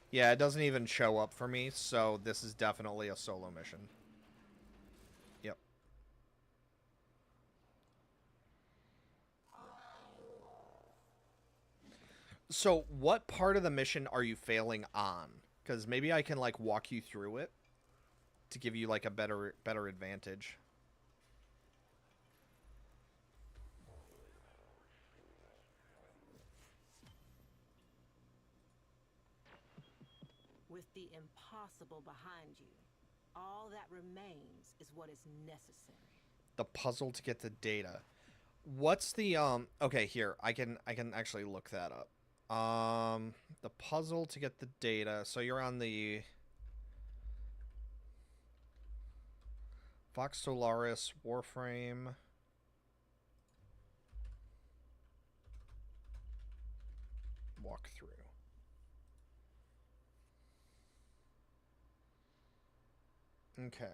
Yeah, it doesn't even show up for me, so this is definitely a solo mission. Yep. So, what part of the mission are you failing on? Because maybe I can, like, walk you through it to give you, like, a better advantage. With the impossible behind you, all that remains is what is necessary. The puzzle to get the data. What's the okay, here. I can actually look that up. The puzzle to get the data. So you're on the Vox Solaris Warframe. Walkthrough. Okay.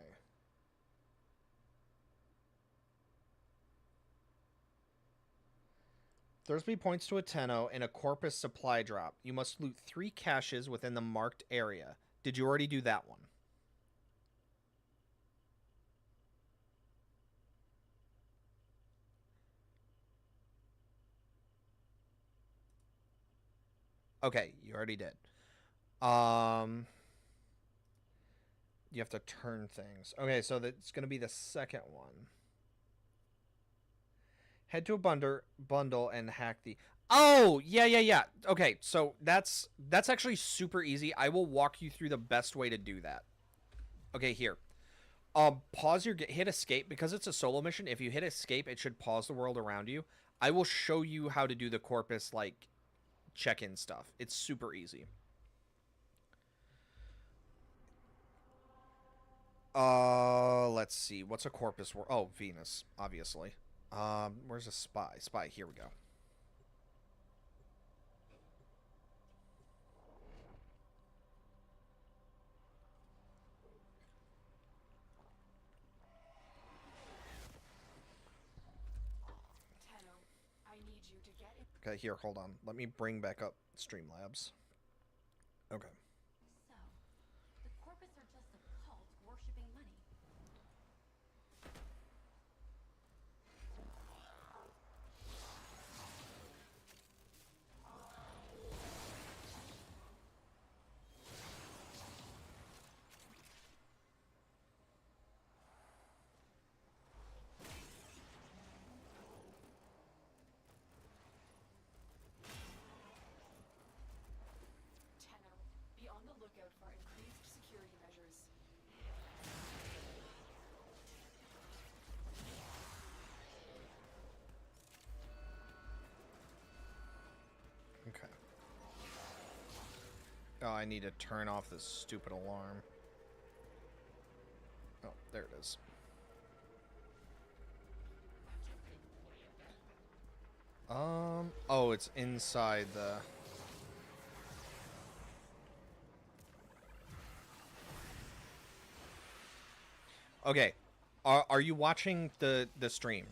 Thursby points to a Tenno and a Corpus supply drop. You must loot 3 caches within the marked area. Did you already do that one? Okay, you already did. You have to turn things. Okay, so that's going to be the second one. Head to a bundle and hack the... Oh, yeah. Okay, so that's actually super easy. I will walk you through the best way to do that. Okay, here. Pause your... Hit escape. Because it's a solo mission, if you hit escape, it should pause the world around you. I will show you how to do the Corpus, like, check-in stuff. It's super easy. Let's see. What's a Corpus? Oh, Venus, obviously. Where's a spy? Spy, here we go. Tenno, I need you to get in. Okay, here, hold on. Let me bring back up Streamlabs. Okay. So, the Corpus are just a cult worshipping money. Tenno, be on the lookout for increased security measures. Okay. Oh, I need to turn off this stupid alarm. Oh, there it is. Oh, it's inside the... Okay. Are you watching the stream?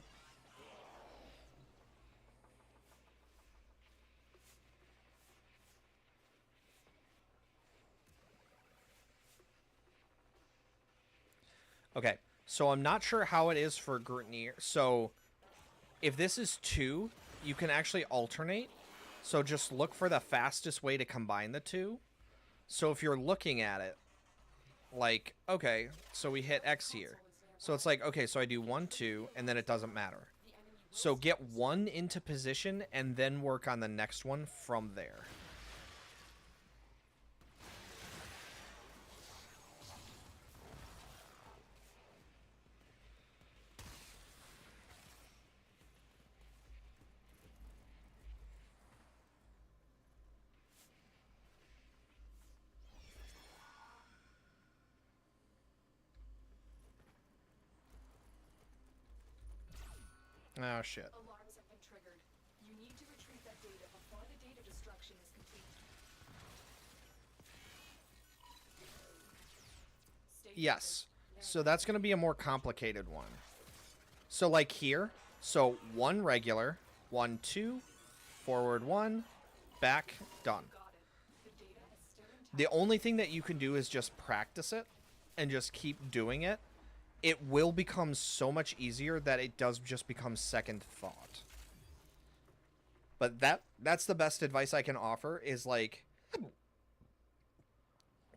Okay. So I'm not sure how it is for Grineer. So if this is 2, you can actually alternate. So just look for the fastest way to combine the 2. So if you're looking at it, like, okay, so we hit X here. So it's like, okay, so I do 1, 2, and then it doesn't matter. So get 1 into position and then work on the next one from there. Oh, shit. Alarms have been triggered. You need to retrieve that data before the data destruction is complete. Stay Yes. focused. So that's going to be a more complicated one. So like here, so 1 regular, 1, 2, forward 1, back, done. Got it. The data is still intact. The only thing that you can do is just practice it and just keep doing it. It will become so much easier that it does just become second thought. But that's the best advice I can offer is like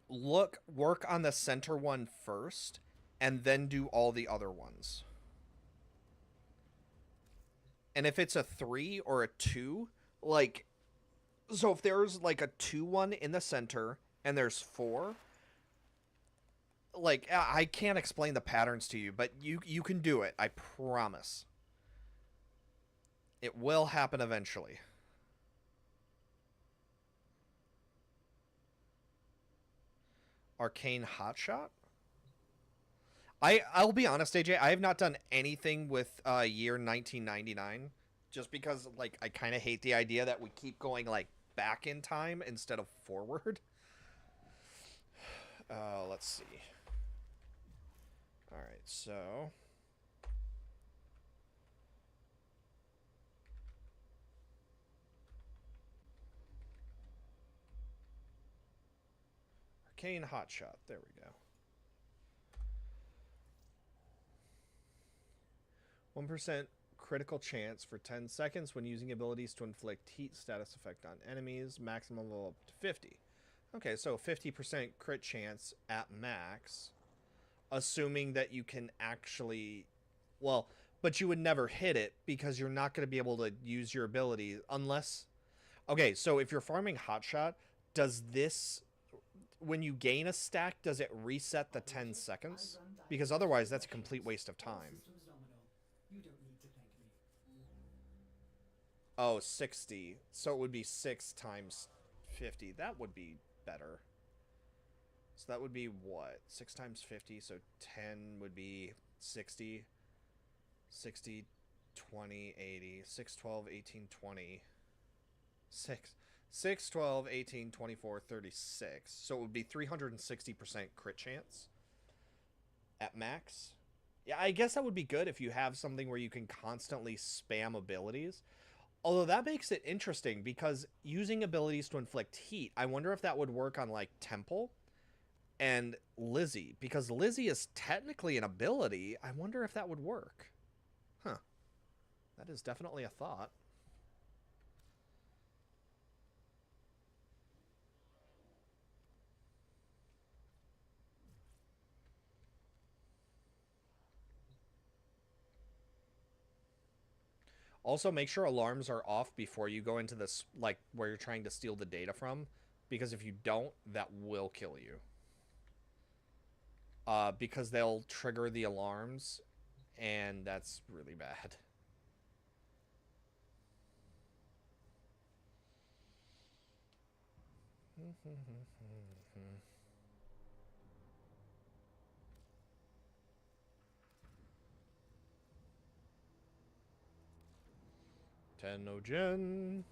work on the center one first and then do all the other ones. And if it's a 3 or a 2, like so if there's like a 2-1 in the center and there's 4, like I can't explain the patterns to you, but you can do it. I promise. It will happen eventually. Arcane Hotshot? I'll be honest, AJ, I have not done anything with year 1999 just because like I kind of hate the idea that we keep going like back in time instead of forward. Let's see. All right, so Arcane Hotshot. There we go. 1% critical chance for 10 seconds when using abilities to inflict heat status effect on enemies. Maximum level up to 50. Okay, so 50% crit chance at max. Assuming that you can actually... Well, but you would never hit it because you're not going to be able to use your ability unless... Okay, so if you're farming Hotshot, does this... When you gain a stack, does it reset the 10 seconds? Because otherwise, that's a complete waste of time. Systems nominal. You don't need to thank me. Oh, 60. So it would be 6 times 50. That would be better. So that would be what? 6 times 50. So 10 would be 60. 60, 20, 80. 6, 12, 18, 20. 6, 12, 18, 24, 36. So it would be 360% crit chance at max. Yeah, I guess that would be good if you have something where you can constantly spam abilities. Although that makes it interesting because using abilities to inflict heat, I wonder if that would work on like Temple and Lizzie. Because Lizzie is technically an ability. I wonder if that would work. Huh. That is definitely a thought. Also, make sure alarms are off before you go into this, like, where you're trying to steal the data from. Because if you don't, that will kill you. Because they'll trigger the alarms, and that's really bad. Tenogen.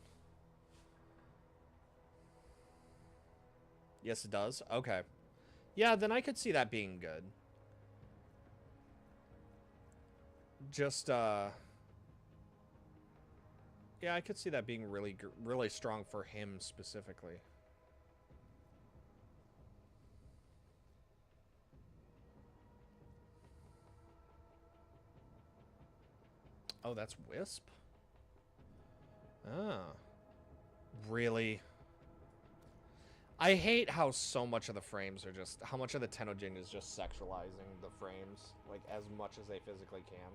Yes, it does. Okay. Yeah, then I could see that being good. Just, yeah, I could see that being really strong for him specifically. Oh, that's Wisp? Ah. Really? I hate how so much of the frames are just... How much of the Tenogen is just sexualizing the frames, like, as much as they physically can.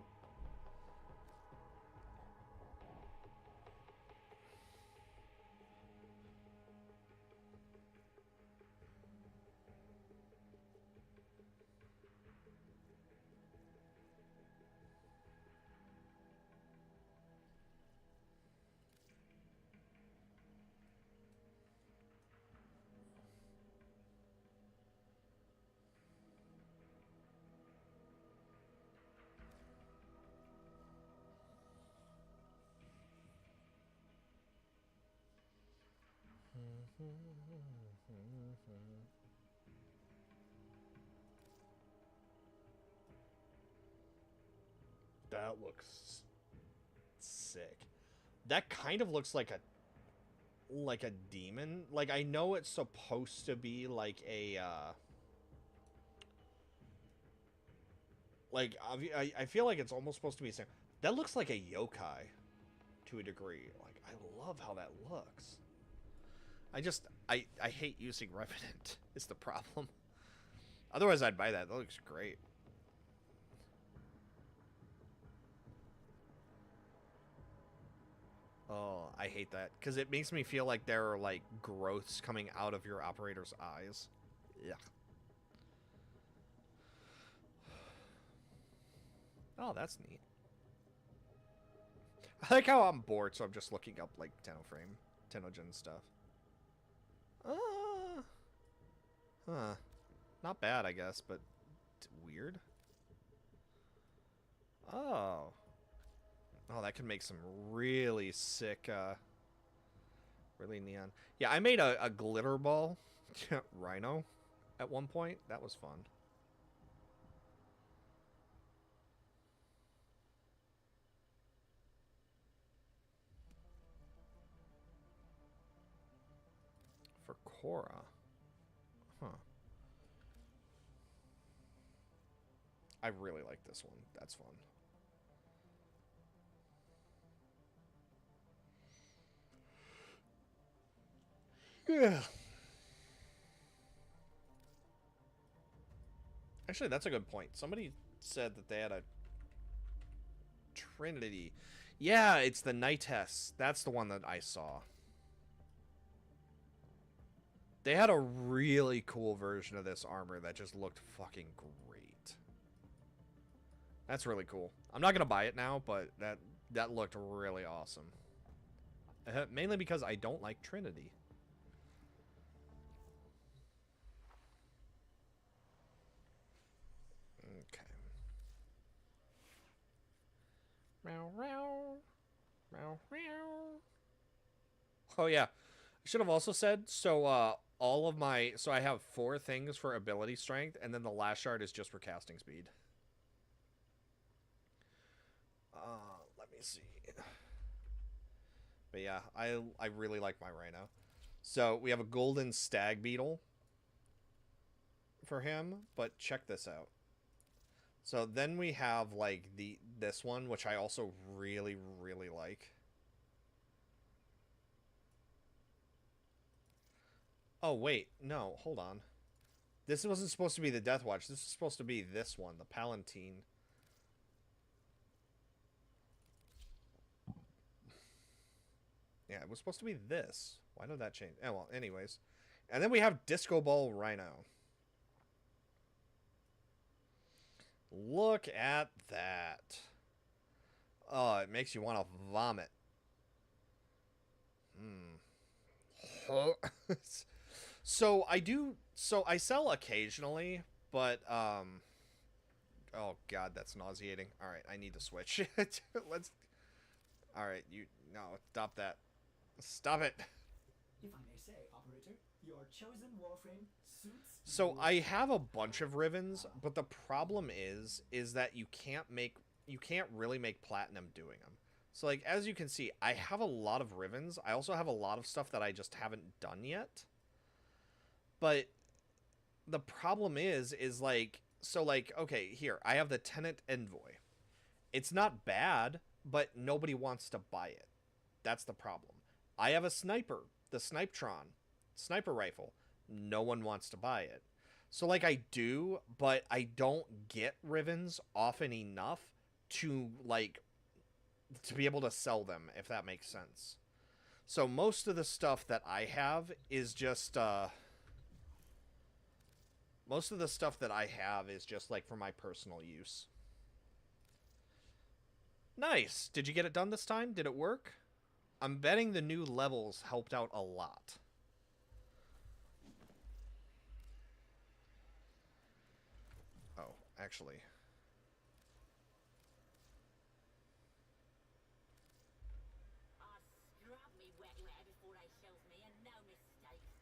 That looks sick. That kind of looks like a demon. Like, I know it's supposed to be like a like I feel like it's almost supposed to be the same. That looks like a yokai to a degree. Like, I love how that looks. I hate using Revenant is the problem. Otherwise I'd buy that. That looks great. Oh, I hate that because it makes me feel like there are like growths coming out of your operator's eyes. Yeah. Oh, that's neat. I like how I'm bored, so I'm just looking up like Tennogen stuff. Huh. Not bad, I guess, but weird. Oh. Oh, that could make some really sick, really neon. Yeah, I made a glitter ball rhino at one point. That was fun. For Korra. Huh. I really like this one. That's fun. Yeah. Actually, that's a good point. Somebody said that they had a Trinity. Yeah, it's the Nitess. That's the one that I saw. They had a really cool version of this armor that just looked fucking great. That's really cool. I'm not going to buy it now, but that looked really awesome. Mainly because I don't like Trinity. Okay. Meow, meow. Meow, meow. Oh, yeah. I should have also said, so, all of my... So I have 4 things for ability strength, and then the last shard is just for casting speed. Let me see. But yeah, I really like my Rhino. So we have a golden stag beetle for him, but check this out. So then we have like this one, which I also really, really like. Oh wait, no, hold on. This wasn't supposed to be the Death Watch. This is supposed to be this one, the Palatine. Yeah, it was supposed to be this. Why did that change? Oh, well, anyways. And then we have Disco Ball Rhino. Look at that. Oh, it makes you want to vomit. So I sell occasionally, but, oh god, that's nauseating. Alright, I need to switch. Alright, no, stop that. Stop it. If I may say, operator, your chosen Warframe suits. So your- I have a bunch of Rivens, but the problem is that you can't really make platinum doing them. So like, as you can see, I have a lot of Rivens. I also have a lot of stuff that I just haven't done yet. But the problem is like, so like, okay, here, I have the Tenant Envoy. It's not bad, but nobody wants to buy it. That's the problem. I have a sniper, the Snipetron, sniper rifle. No one wants to buy it. So like I do, but I don't get Rivens often enough to like to be able to sell them, if that makes sense. So most of the stuff that I have is just like for my personal use. Nice. Did you get it done this time? Did it work? I'm betting the new levels helped out a lot. Oh, actually. I scrub me wet before they shelf me, and no mistakes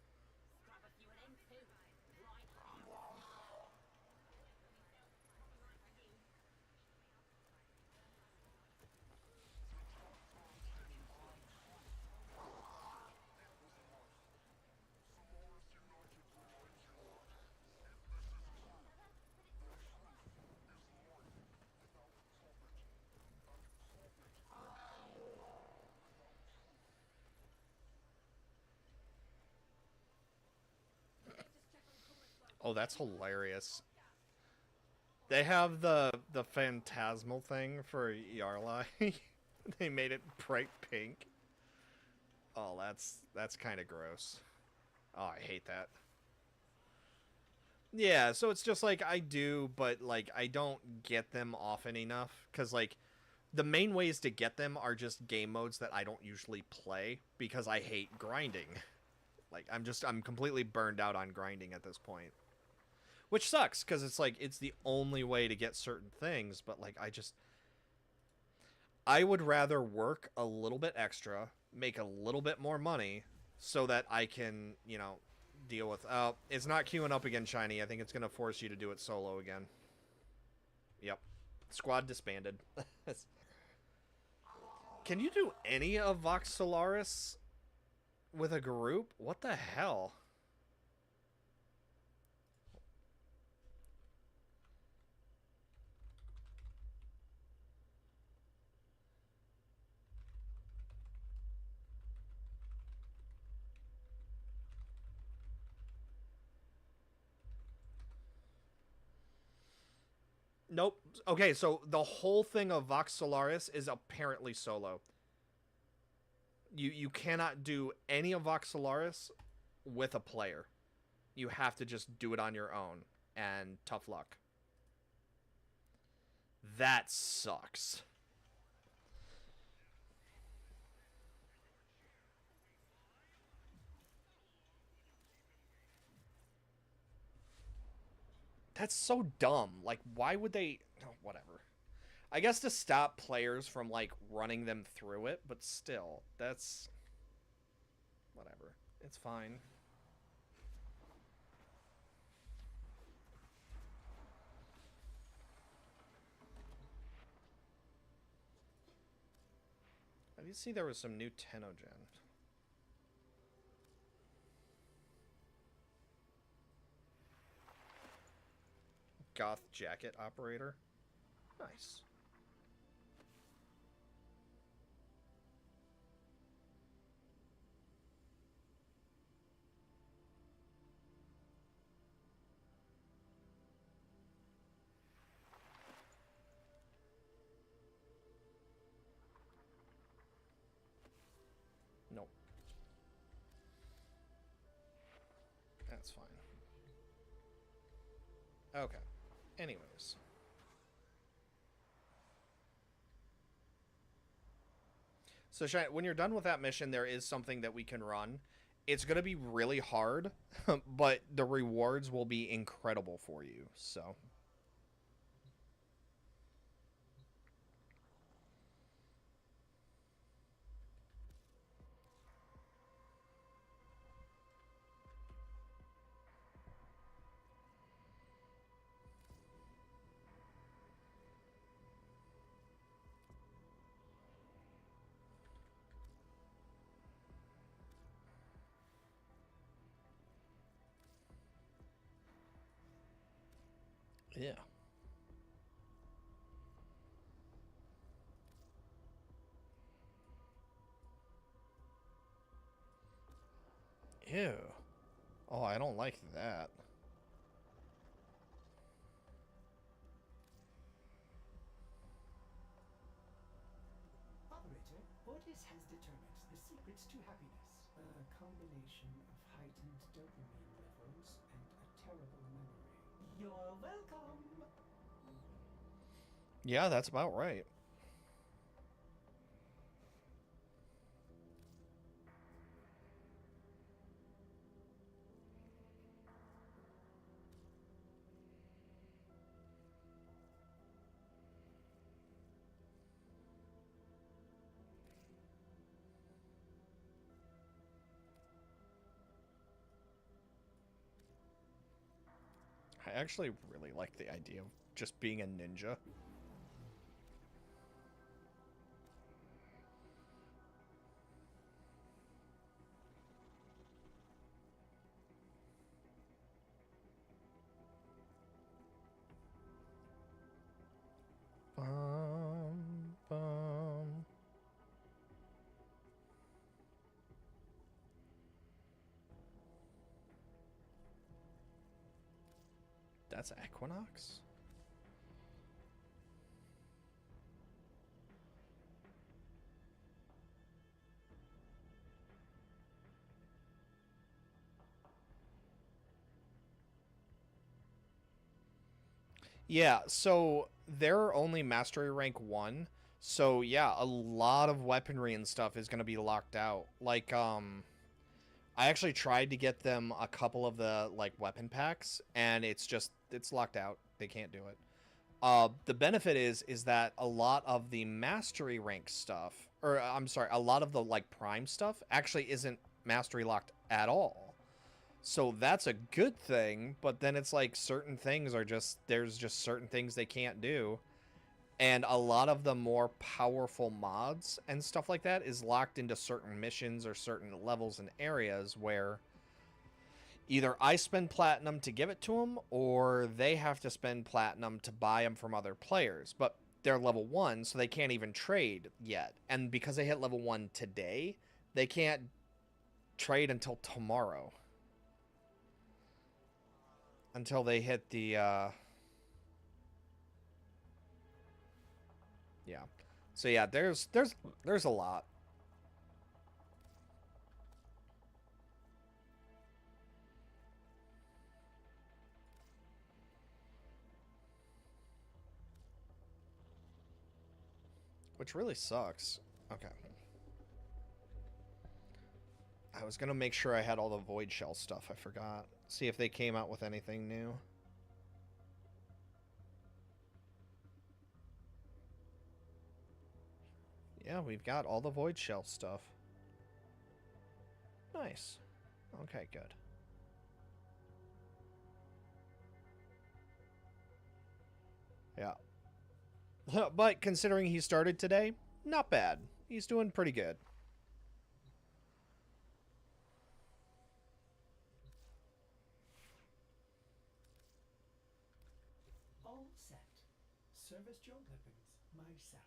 Oh, that's hilarious. They have the phantasmal thing for Yarlai. They made it bright pink. Oh, that's kind of gross. Oh, I hate that. Yeah, so it's just like I do, but like I don't get them often enough because like the main ways to get them are just game modes that I don't usually play because I hate grinding. Like I'm completely burned out on grinding at this point. Which sucks because it's like it's the only way to get certain things, but like I would rather work a little bit extra, make a little bit more money so that I can, you know, deal with it's not queuing up again, Shiny. I think it's gonna force you to do it solo again. Yep. Squad disbanded. Can you do any of Vox Solaris with a group? What the hell? Nope. Okay, so the whole thing of Vox Solaris is apparently solo. You cannot do any of Vox Solaris with a player. You have to just do it on your own, and tough luck. That sucks. That's so dumb. Like, why would they... Oh, whatever. I guess to stop players from, like, running them through it, but still, that's... Whatever. It's fine. I did see there was some new Tenogen. Goth jacket operator. Nice. Nope. That's fine. Okay. Anyways. So, when you're done with that mission, there is something that we can run. It's going to be really hard, but the rewards will be incredible for you, so... Yeah. Ew. Oh, I don't like that. Operator, Otis has determined the secrets to happiness. A combination of heightened dopamine levels and a terrible memory. You're welcome! Yeah, that's about right. I actually really like the idea of just being a ninja. Bum. That's Equinox? Yeah, so they're only mastery rank 1. So yeah, a lot of weaponry and stuff is going to be locked out. Like I actually tried to get them a couple of the like weapon packs and it's locked out. They can't do it. The benefit is that a lot of the mastery rank stuff, or I'm sorry, a lot of the like prime stuff actually isn't mastery locked at all. So that's a good thing, but then it's like certain things are just, there's just certain things they can't do. And a lot of the more powerful mods and stuff like that is locked into certain missions or certain levels and areas where either I spend platinum to give it to them or they have to spend platinum to buy them from other players. But they're level 1, so they can't even trade yet. And because they hit level 1 today, they can't trade until tomorrow. Until they hit the, yeah. So yeah, there's a lot. Which really sucks. Okay. I was gonna make sure I had all the Void Shell stuff. I forgot. See if they came out with anything new. Yeah, we've got all the Void Shell stuff. Nice. Okay, good. Yeah. But considering he started today, not bad. He's doing pretty good. All set. Service your weapons myself.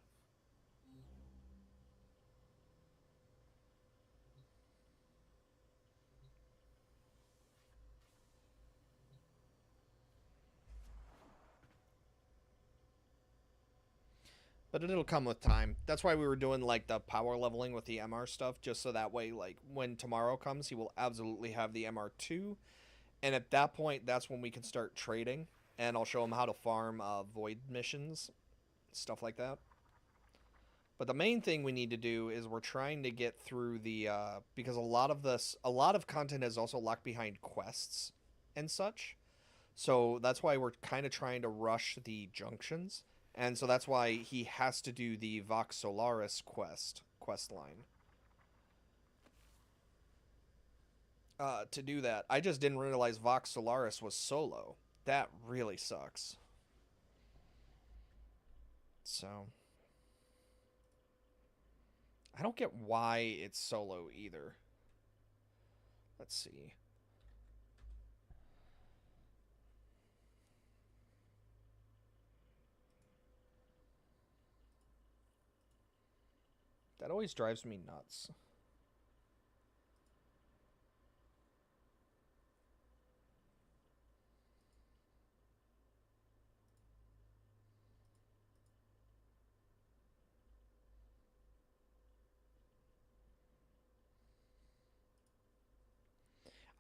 But it'll come with time. That's why we were doing like the power leveling with the MR stuff, just so that way, like, when tomorrow comes, he will absolutely have the MR2. And at that point, that's when we can start trading. And I'll show him how to farm void missions, stuff like that. But the main thing we need to do is we're trying to get through the, because a lot of content is also locked behind quests and such. So that's why we're kind of trying to rush the junctions. And so that's why he has to do the Vox Solaris quest line. To do that, I just didn't realize Vox Solaris was solo. That really sucks. So I don't get why it's solo either. Let's see. That always drives me nuts.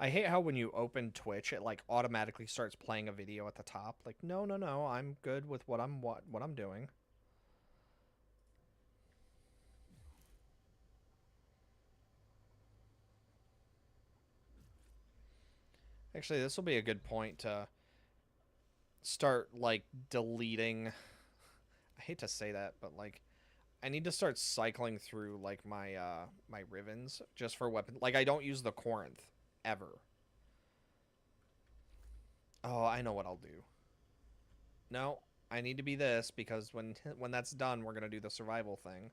I hate how when you open Twitch, it like automatically starts playing a video at the top. Like, no, I'm good with what I'm doing. Actually, this will be a good point to start like deleting. I hate to say that, but like I need to start cycling through like my my Rivens just for weapon. Like I don't use the Corinth ever. Oh, I know what I'll do. No, I need to be this because when that's done, we're gonna do the survival thing.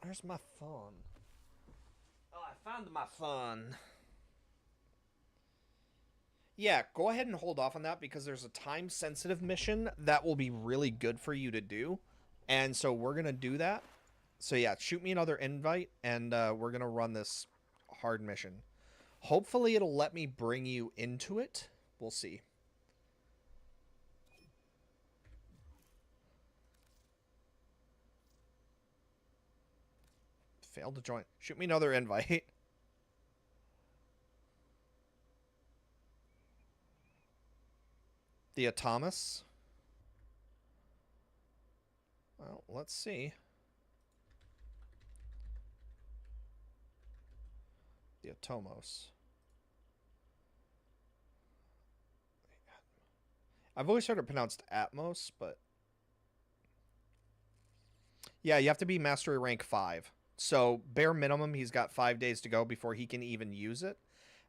Where's my phone? Oh, I found my phone. Yeah, go ahead and hold off on that because there's a time sensitive mission that will be really good for you to do. And so we're going to do that. So yeah, shoot me another invite and we're going to run this hard mission. Hopefully it'll let me bring you into it. We'll see. Failed to join. Shoot me another invite. The Atomus. Well, let's see. The Atomos. I've always heard it pronounced Atmos, but... Yeah, you have to be Mastery Rank 5. So, bare minimum, he's got 5 days to go before he can even use it.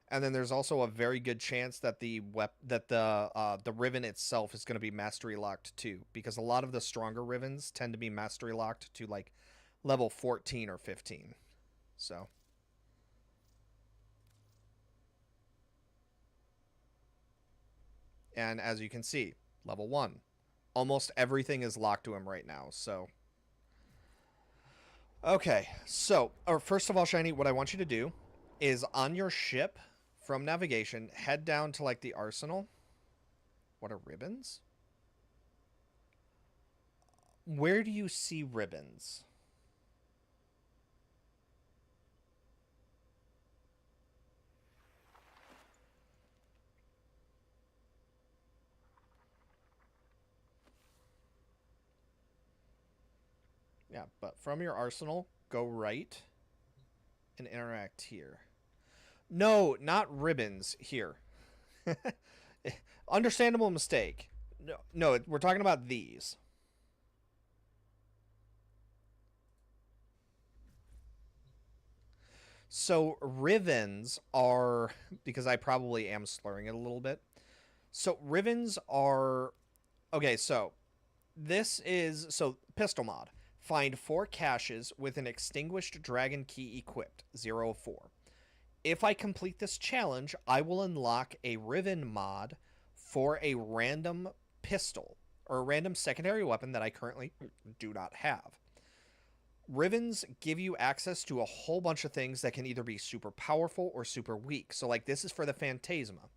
And then there's also a very good chance that the Riven itself is going to be Mastery Locked too. Because a lot of the stronger Rivens tend to be Mastery Locked to, like, level 14 or 15. So... And as you can see, level 1. Almost everything is locked to him right now, so... Okay, so, first of all, Shiny, what I want you to do is on your ship, from navigation, head down to, like, the arsenal. What are ribbons? Where do you see ribbons? Yeah, but from your arsenal, go right and interact here. No, not ribbons here. Understandable mistake. No, we're talking about these. So rivens are, because I probably am slurring it a little bit. So rivens are, okay, so this is, so pistol mod. Find 4 caches with an extinguished dragon key equipped, 0 of 4. If I complete this challenge, I will unlock a Riven mod for a random pistol, or a random secondary weapon that I currently do not have. Rivens give you access to a whole bunch of things that can either be super powerful or super weak. So, like, this is for the Phantasma.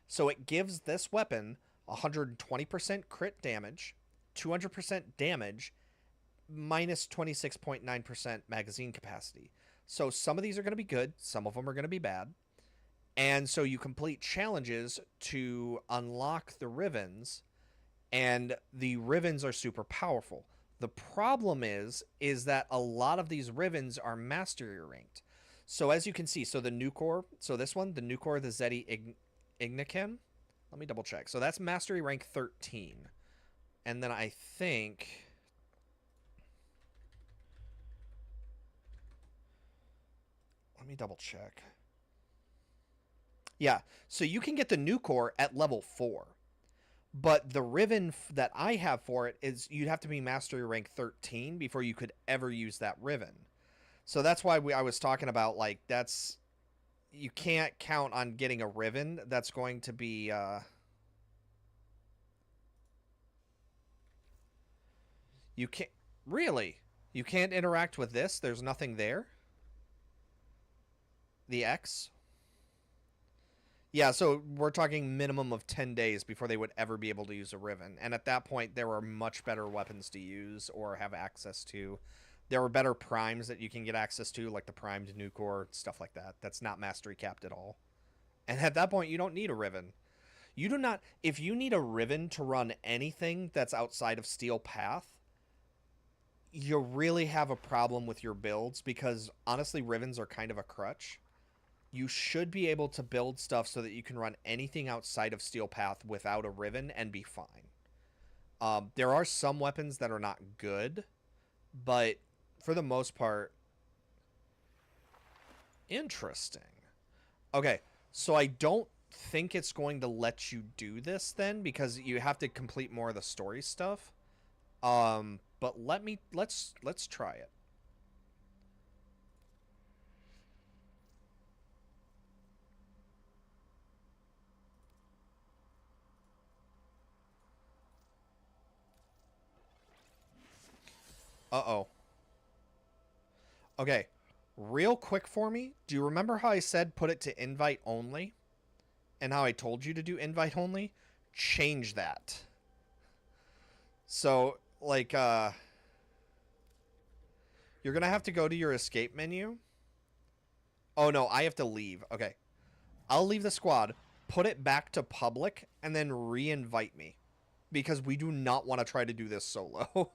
So it gives this weapon 120% crit damage, 200% damage, minus 26.9% magazine capacity. So some of these are going to be good, some of them are going to be bad. And so you complete challenges to unlock the Rivens, and the Rivens are super powerful. The problem is that a lot of these Rivens are mastery ranked. So as you can see, so the Nucor, so this one, the Nucor, the Zeti Igniken, let me double check. So that's mastery rank 13. And then I think... Let me double check. Yeah, so you can get the Nucor at level 4. But the Riven that I have for it is you'd have to be mastery rank 13 before you could ever use that Riven. So that's why I was talking about, like, that's... You can't count on getting a Riven that's going to be... You can't... Really? You can't interact with this? There's nothing there? The X? Yeah, so we're talking minimum of 10 days before they would ever be able to use a Riven. And at that point, there are much better weapons to use or have access to. There are better primes that you can get access to, like the primed Nucor, stuff like that. That's not mastery capped at all. And at that point, you don't need a Riven. You do not... If you need a Riven to run anything that's outside of Steel Path, you really have a problem with your builds because, honestly, Rivens are kind of a crutch. You should be able to build stuff so that you can run anything outside of Steel Path without a Riven and be fine. There are some weapons that are not good, but for the most part... Interesting. Okay, so I don't think it's going to let you do this then, because you have to complete more of the story stuff. But let's try it. Uh-oh. Okay. Real quick for me, do you remember how I said put it to invite only? And how I told you to do invite only? Change that. So, like, you're gonna have to go to your escape menu. Oh, no, I have to leave. Okay. I'll leave the squad, put it back to public, and then re-invite me. Because we do not want to try to do this solo.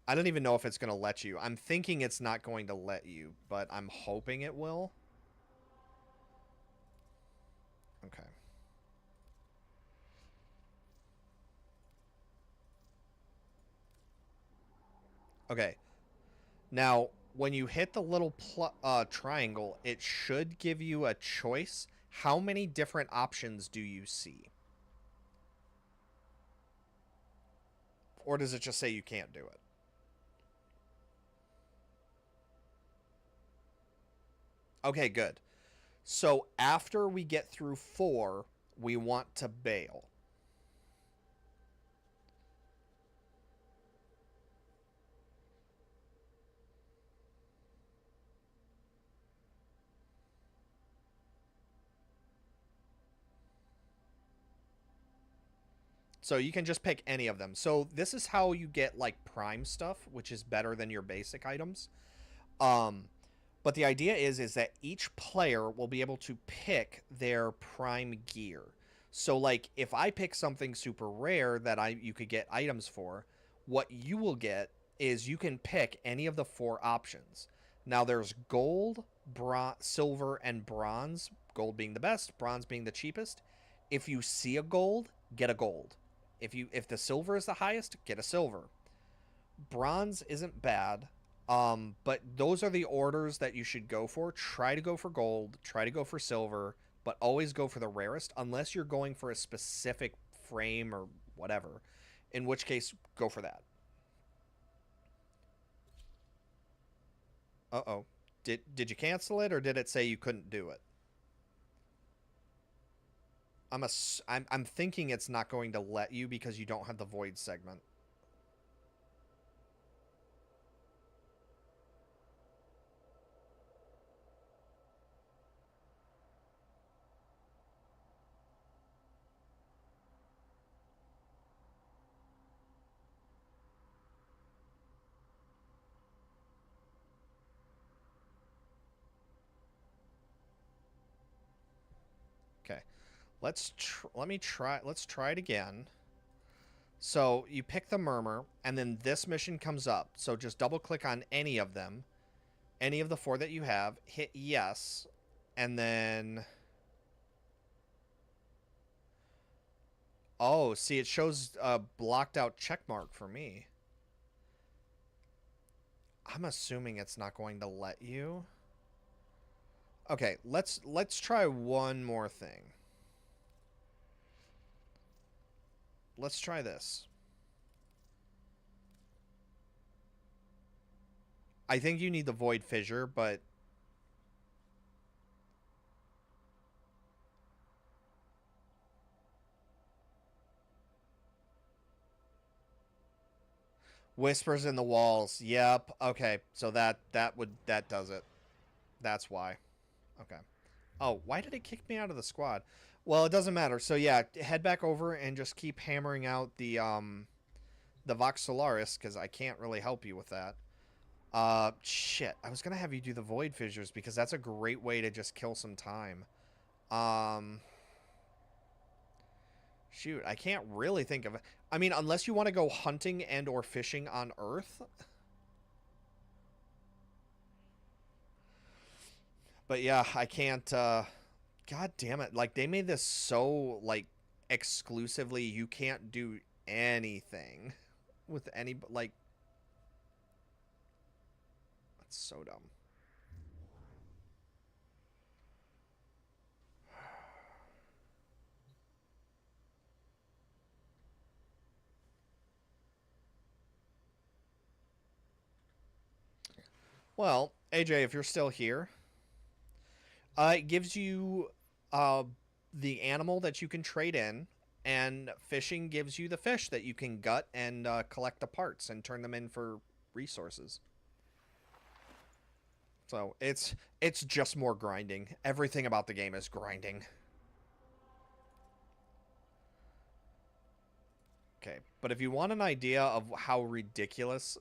I don't even know if it's going to let you. I'm thinking it's not going to let you, but I'm hoping it will. Okay. Okay. Now, when you hit the little triangle, it should give you a choice. How many different options do you see? Or does it just say you can't do it? Okay, good. So after we get through 4, we want to bail. So you can just pick any of them. So this is how you get like prime stuff, which is better than your basic items. But the idea is that each player will be able to pick their prime gear. So like if I pick something super rare that you could get items for, what you will get is you can pick any of the 4 options. Now there's gold, silver, and bronze. Gold being the best, bronze being the cheapest. If you see a gold, get a gold. If the silver is the highest, get a silver. Bronze isn't bad. But those are the orders that you should go for. Try to go for gold, try to go for silver, but always go for the rarest unless you're going for a specific frame or whatever. In which case, go for that. Uh-oh. Did you cancel it or did it say you couldn't do it? I'm thinking it's not going to let you because you don't have the void segment. Okay. Let's try it again. So you pick the Murmur, and then this mission comes up. So just double click on any of them, any of the 4 that you have, hit yes, and then... Oh, see, it shows a blocked out check mark for me. I'm assuming it's not going to let you. Okay, let's try one more thing. Let's try this. I think you need the Void Fissure, but... Whispers in the walls. Yep. Okay. So that does it. That's why. Okay. Oh, why did it kick me out of the squad? Well, it doesn't matter. So yeah, head back over and just keep hammering out the Vox Solaris, because I can't really help you with that. Shit. I was gonna have you do the Void Fissures because that's a great way to just kill some time. Shoot, I can't really think of it. I mean, unless you want to go hunting and or fishing on Earth. But yeah, I can't, God damn it. Like, they made this so, like, exclusively you can't do anything with any, like... That's so dumb. Well, AJ, if you're still here, It gives you the animal that you can trade in, and fishing gives you the fish that you can gut and collect the parts and turn them in for resources. So it's just more grinding. Everything about the game is grinding. Okay, but if you want an idea of how ridiculous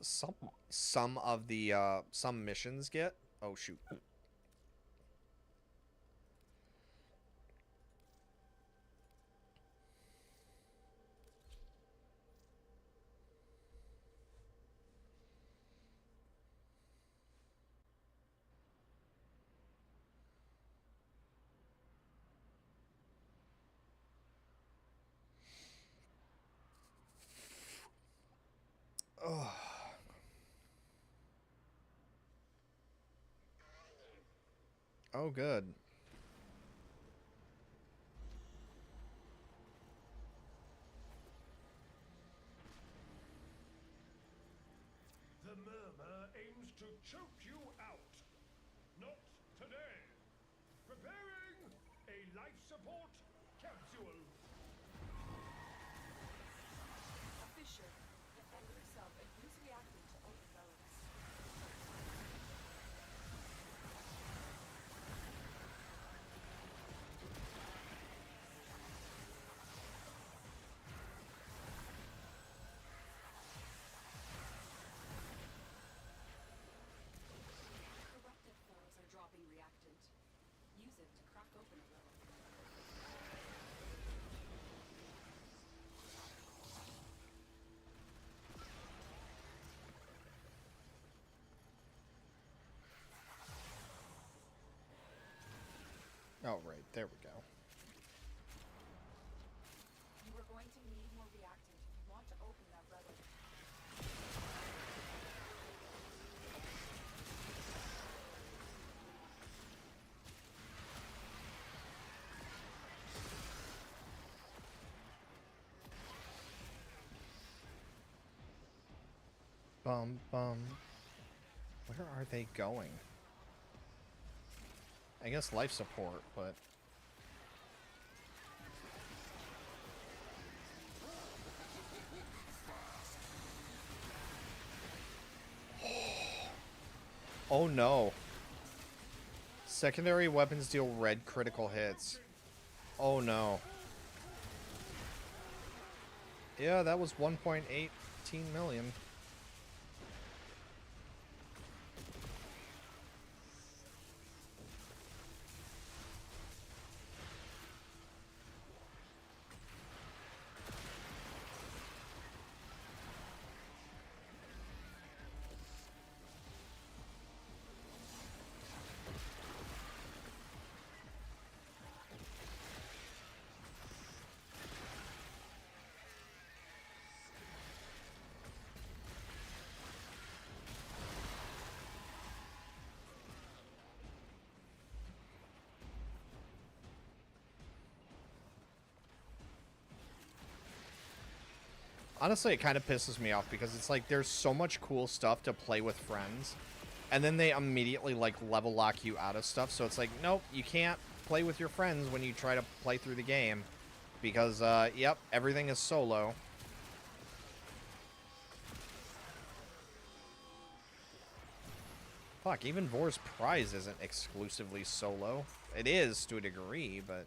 some of the some missions get, oh shoot. Oh. Oh, good. The murmur aims to choke you out. Not today. Preparing a life support capsule. A fissure. Defend yourself and use reactant to open those. Corrupted foes are dropping reactant. Use it to crack open a relic. Oh, right. There we go. You are going to need more reactant if you want to open that relic. Bum, bum. Where are they going? I guess life support, but... Oh no. Secondary weapons deal red critical hits. Oh no. Yeah, that was 1.18 million. Honestly, it kind of pisses me off because it's like there's so much cool stuff to play with friends, and then they immediately like level lock you out of stuff. So it's like, nope, you can't play with your friends when you try to play through the game because, yep, everything is solo. Fuck, even Vor's Prize isn't exclusively solo. It is to a degree, but...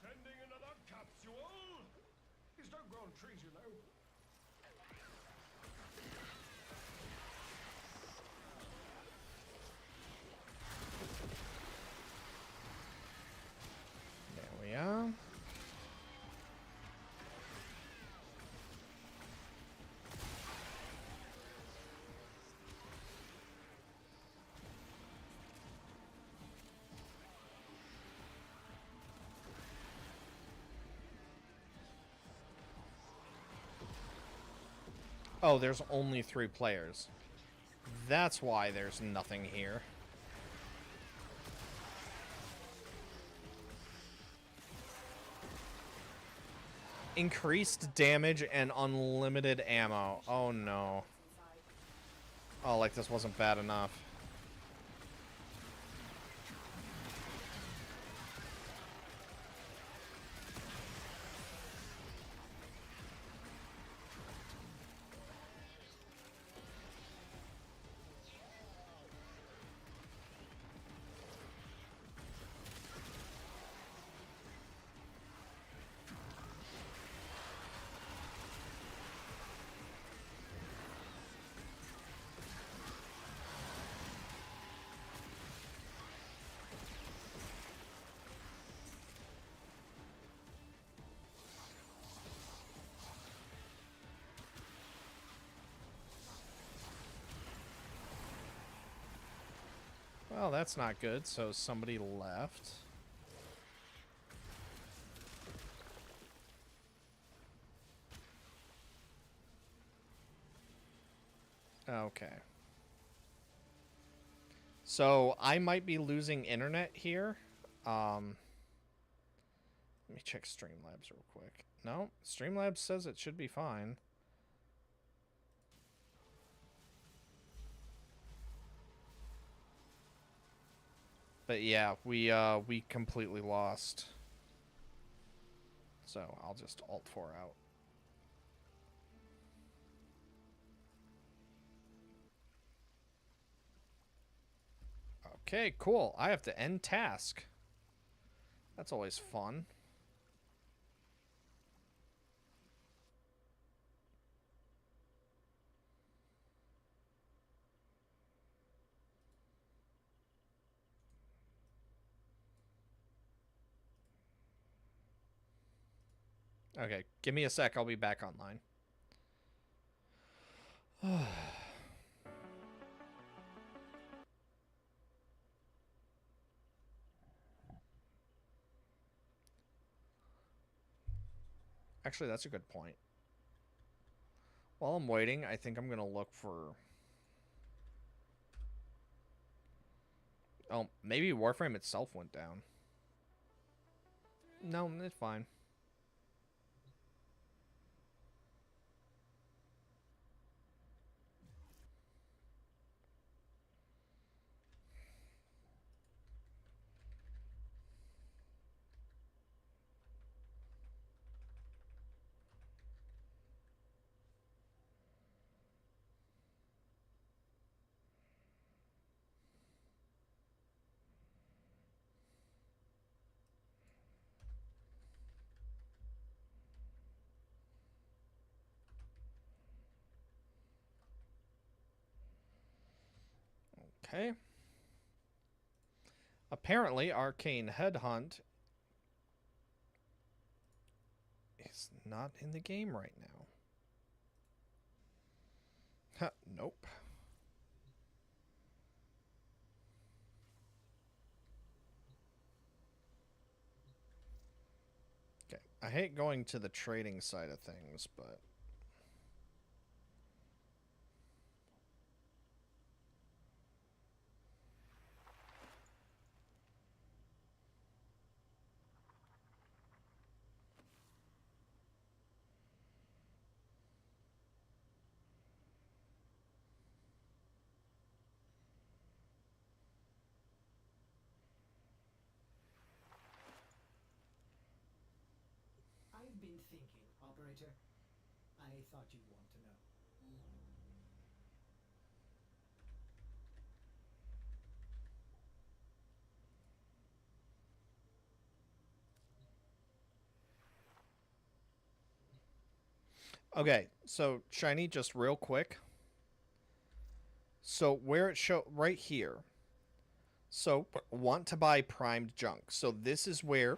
Sending another capsule? These don't grow on trees, you know. There we are. Oh, there's only 3 players. That's why there's nothing here. Increased damage and unlimited ammo. Oh no. Oh, like this wasn't bad enough. Well, that's not good. So somebody left. Okay. So I might be losing internet here. Let me check Streamlabs real quick. No, Streamlabs says it should be fine. But yeah, we completely lost. So I'll just Alt-4 out. Okay, cool. I have to end task. That's always fun. Okay, give me a sec. I'll be back online. Actually, that's a good point. While I'm waiting, I think I'm going to look for... Oh, maybe Warframe itself went down. No, it's fine. Okay. Apparently, Arcane Headhunt is not in the game right now. Huh, nope. Okay, I hate going to the trading side of things, but... I've been thinking, Operator. I thought you'd want to know. Okay, so Shiny, just real quick. So where it show right here. So want to buy primed junk. So this is where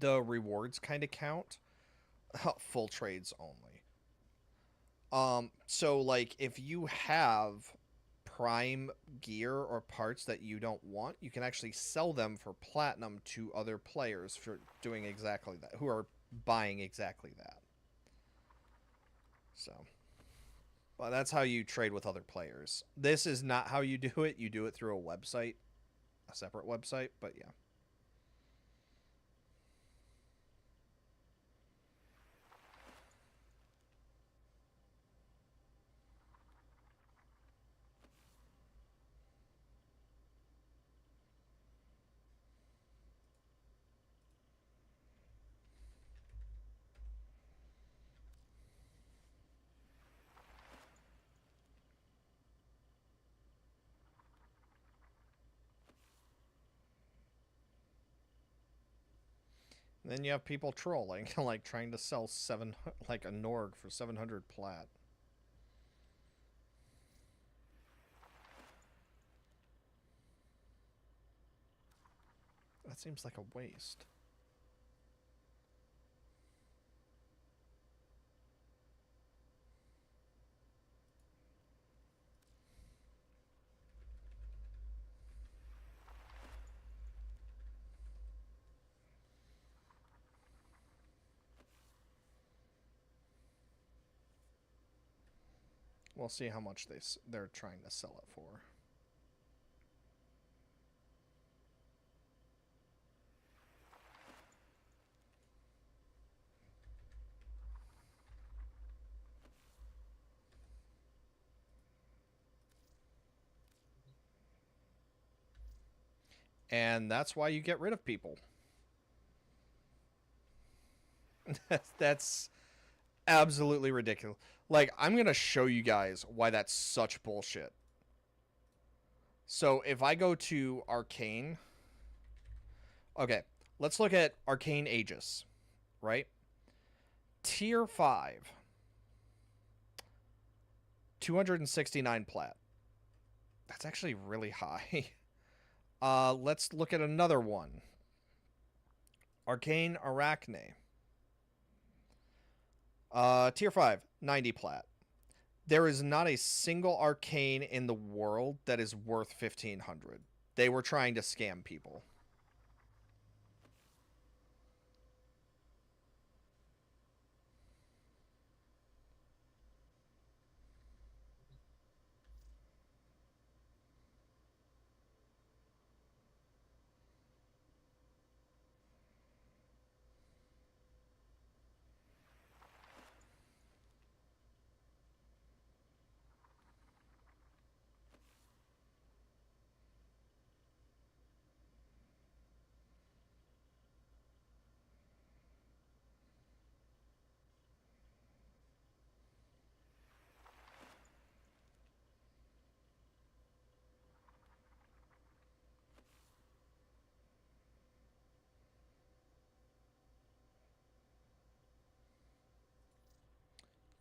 the rewards kind of count. Full trades only. So like if you have prime gear or parts that you don't want, you can actually sell them for platinum to other players for doing exactly that, who are buying exactly that. So, well, that's how you trade with other players. This is not how you do it. You do it through a website, a separate website, but yeah. Then you have people trolling, like trying to sell like a Norg for 700 plat. That seems like a waste. We'll see how much they're trying to sell it for. And that's why you get rid of people. That's absolutely ridiculous. Like, I'm going to show you guys why that's such bullshit. So, if I go to Arcane... Okay, let's look at Arcane Aegis, right? Tier 5. 269 plat. That's actually really high. Let's look at another one. Arcane Arachne. Tier 5, 90 plat. There is not a single arcane in the world that is worth 1,500. They were trying to scam people.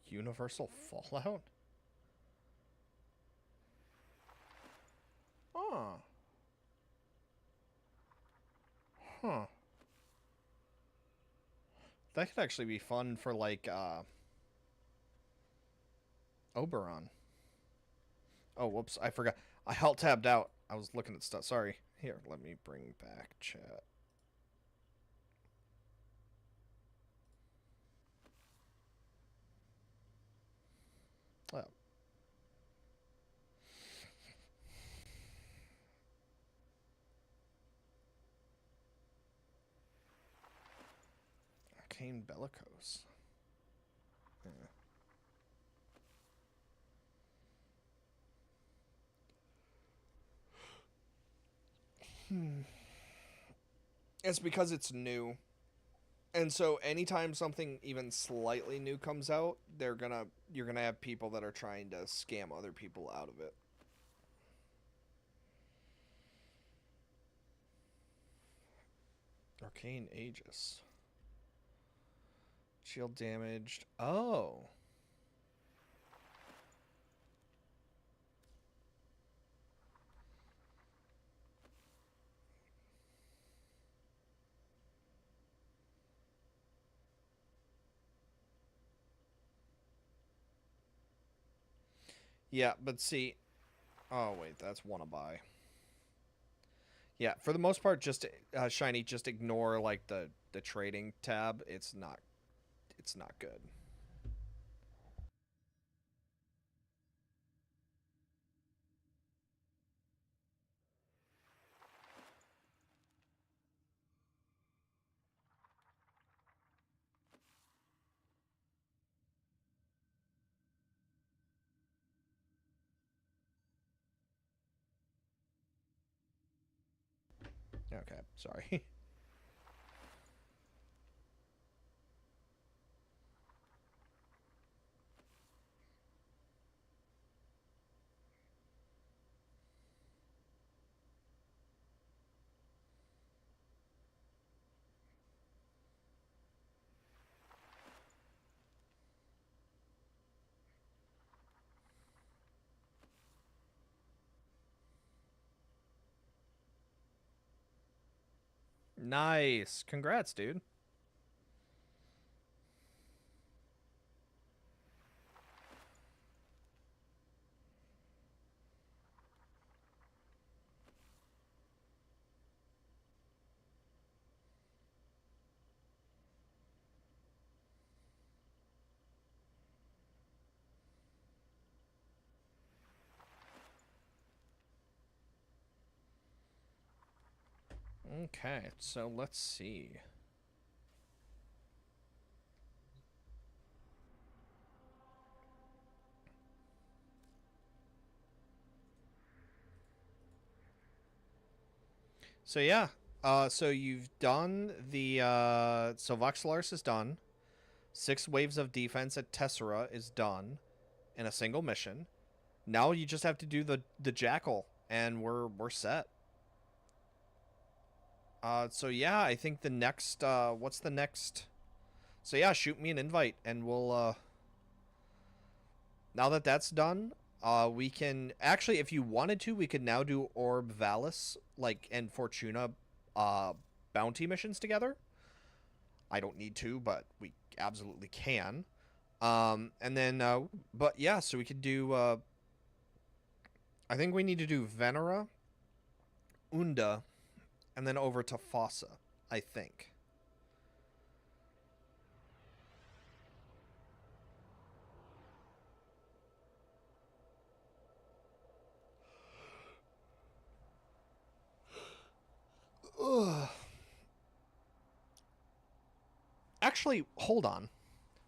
Universal Fallout? Oh. Huh. That could actually be fun for, like, Oberon. Oh, whoops, I forgot. I alt-tabbed out. I was looking at stuff. Sorry. Here, let me bring back chat. Oh. Arcane Bellicose. Yeah. It's because it's new. And so anytime something even slightly new comes out, you're gonna have people that are trying to scam other people out of it. Arcane Aegis. Shield damaged. Oh. Yeah, but see... Oh, wait, that's wanna buy. Yeah, for the most part, just Shiny, just ignore like the trading tab. It's not good. Okay, sorry. Nice. Congrats, dude. Okay, so let's see. So yeah, so you've done the so Voxelarus is done. 6 waves of defense at Tessera is done in a single mission. Now you just have to do the Jackal, and we're set. So yeah, I think the next what's the next? So yeah, shoot me an invite, and we'll now that that's done, we can actually, if you wanted to, we could now do Orb Valis like and Fortuna bounty missions together. I don't need to, but we absolutely can. And then but yeah, so we could do I think we need to do Venera, Unda, and then over to Fossa, I think. Ugh. Actually, hold on.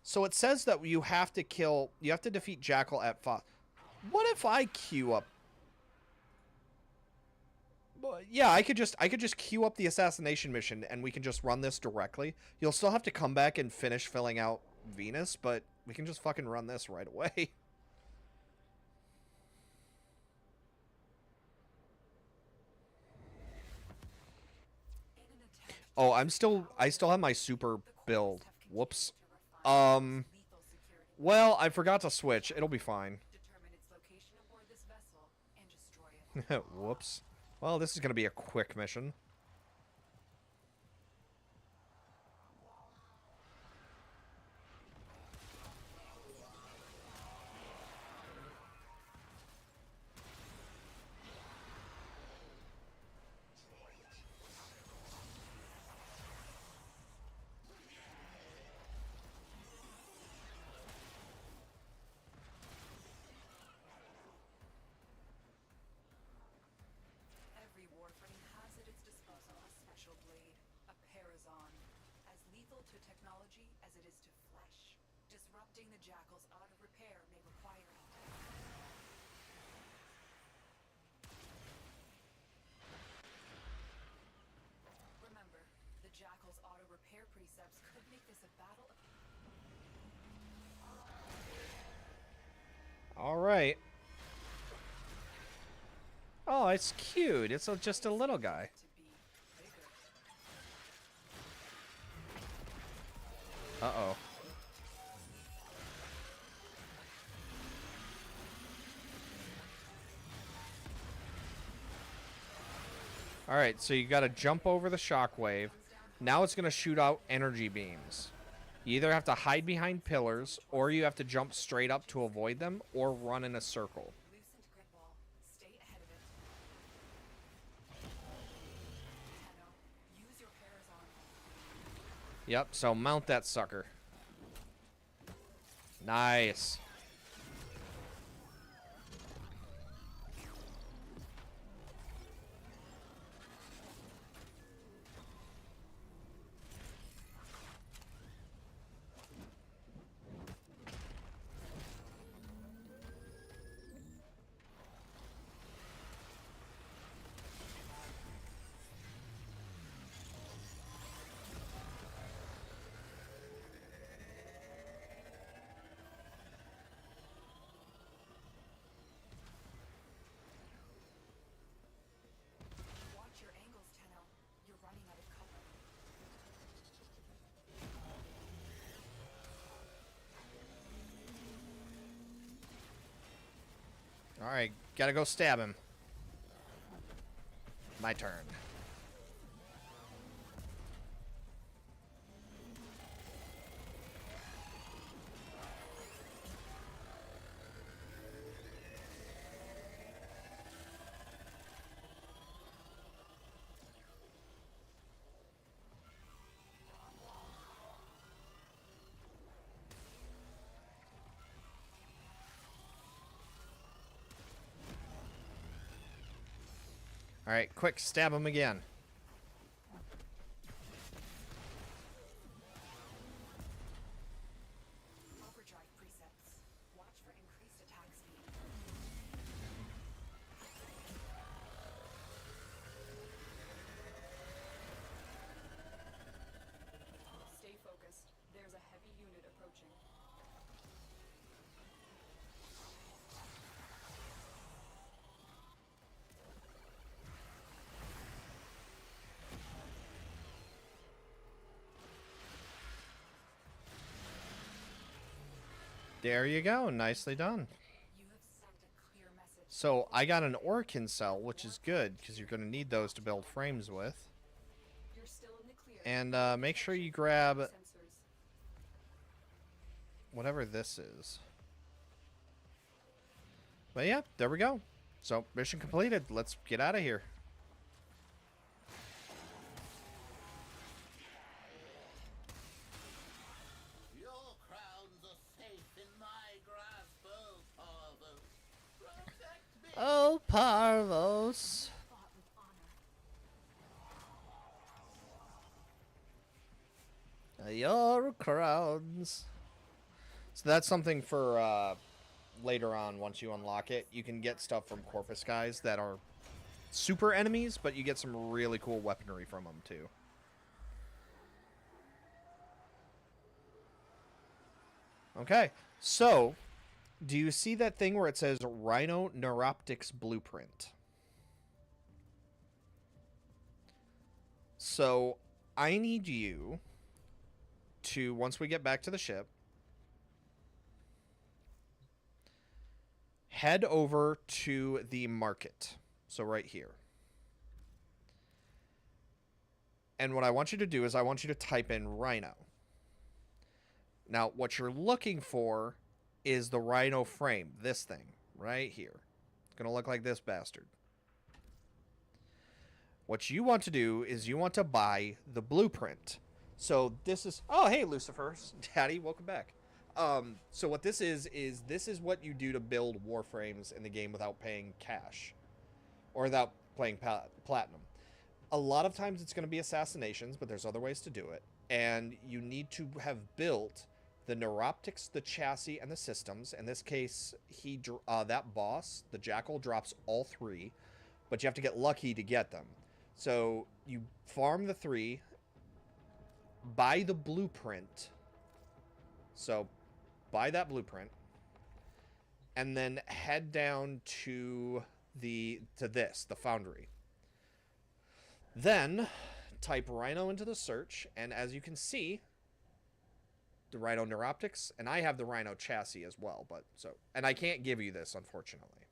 So it says that you have to defeat Jackal at Fossa. What if I queue up? Well, yeah, I could just queue up the assassination mission, and we can just run this directly. You'll still have to come back and finish filling out Venus, but we can just fucking run this right away. Oh, I still have my super build. Whoops. Well, I forgot to switch. It'll be fine. Whoops. Well, this is going to be a quick mission. All right. Oh, it's cute. It's just a little guy. Uh-oh. All right, so you got to jump over the shockwave. Now it's going to shoot out energy beams. You either have to hide behind pillars, or you have to jump straight up to avoid them, or run in a circle. Yep, so mount that sucker. Nice. Alright, gotta go stab him. My turn. Alright, quick, stab him again. Overdrive presets. Watch for increased attack speed. Stay focused. There's a heavy unit approaching. There you go. Nicely done. You have sent a clear message. So I got an Orkin cell, which is good because you're going to need those to build frames with. You're still in the clear. And make sure you grab Sensors. whatever this is. But yeah, there we go. So mission completed. Let's get out of here. Your crowns are safe in my grasp, oh Parvos. Protect me! Oh, Parvos. Fought with honor. Your crowns. So that's something for later on once you unlock it. You can get stuff from Corpus guys that are super enemies, but you get some really cool weaponry from them too. Okay, so do you see that thing where it says Rhino Neuroptics Blueprint? So I need you to, once we get back to the ship, head over to the market. So right here. And what I want you to do is I want you to type in Rhino. Now, what you're looking for is the Rhino frame, this thing right here. It's going to look like this bastard. What you want to do is you want to buy the blueprint. So this is... Oh, hey, Lucifer. Daddy, welcome back. So what this is this is what you do to build warframes in the game without paying cash. Or without playing platinum. A lot of times it's going to be assassinations, but there's other ways to do it. And you need to have built the neuroptics, the chassis, and the systems. In this case, that boss, the Jackal, drops all three, but you have to get lucky to get them. So you farm the three, buy the blueprint. So buy that blueprint, and then head down to the foundry. Then type Rhino into the search, and as you can see, the Rhino Neuroptics, and I have the Rhino chassis as well, and I can't give you this, unfortunately.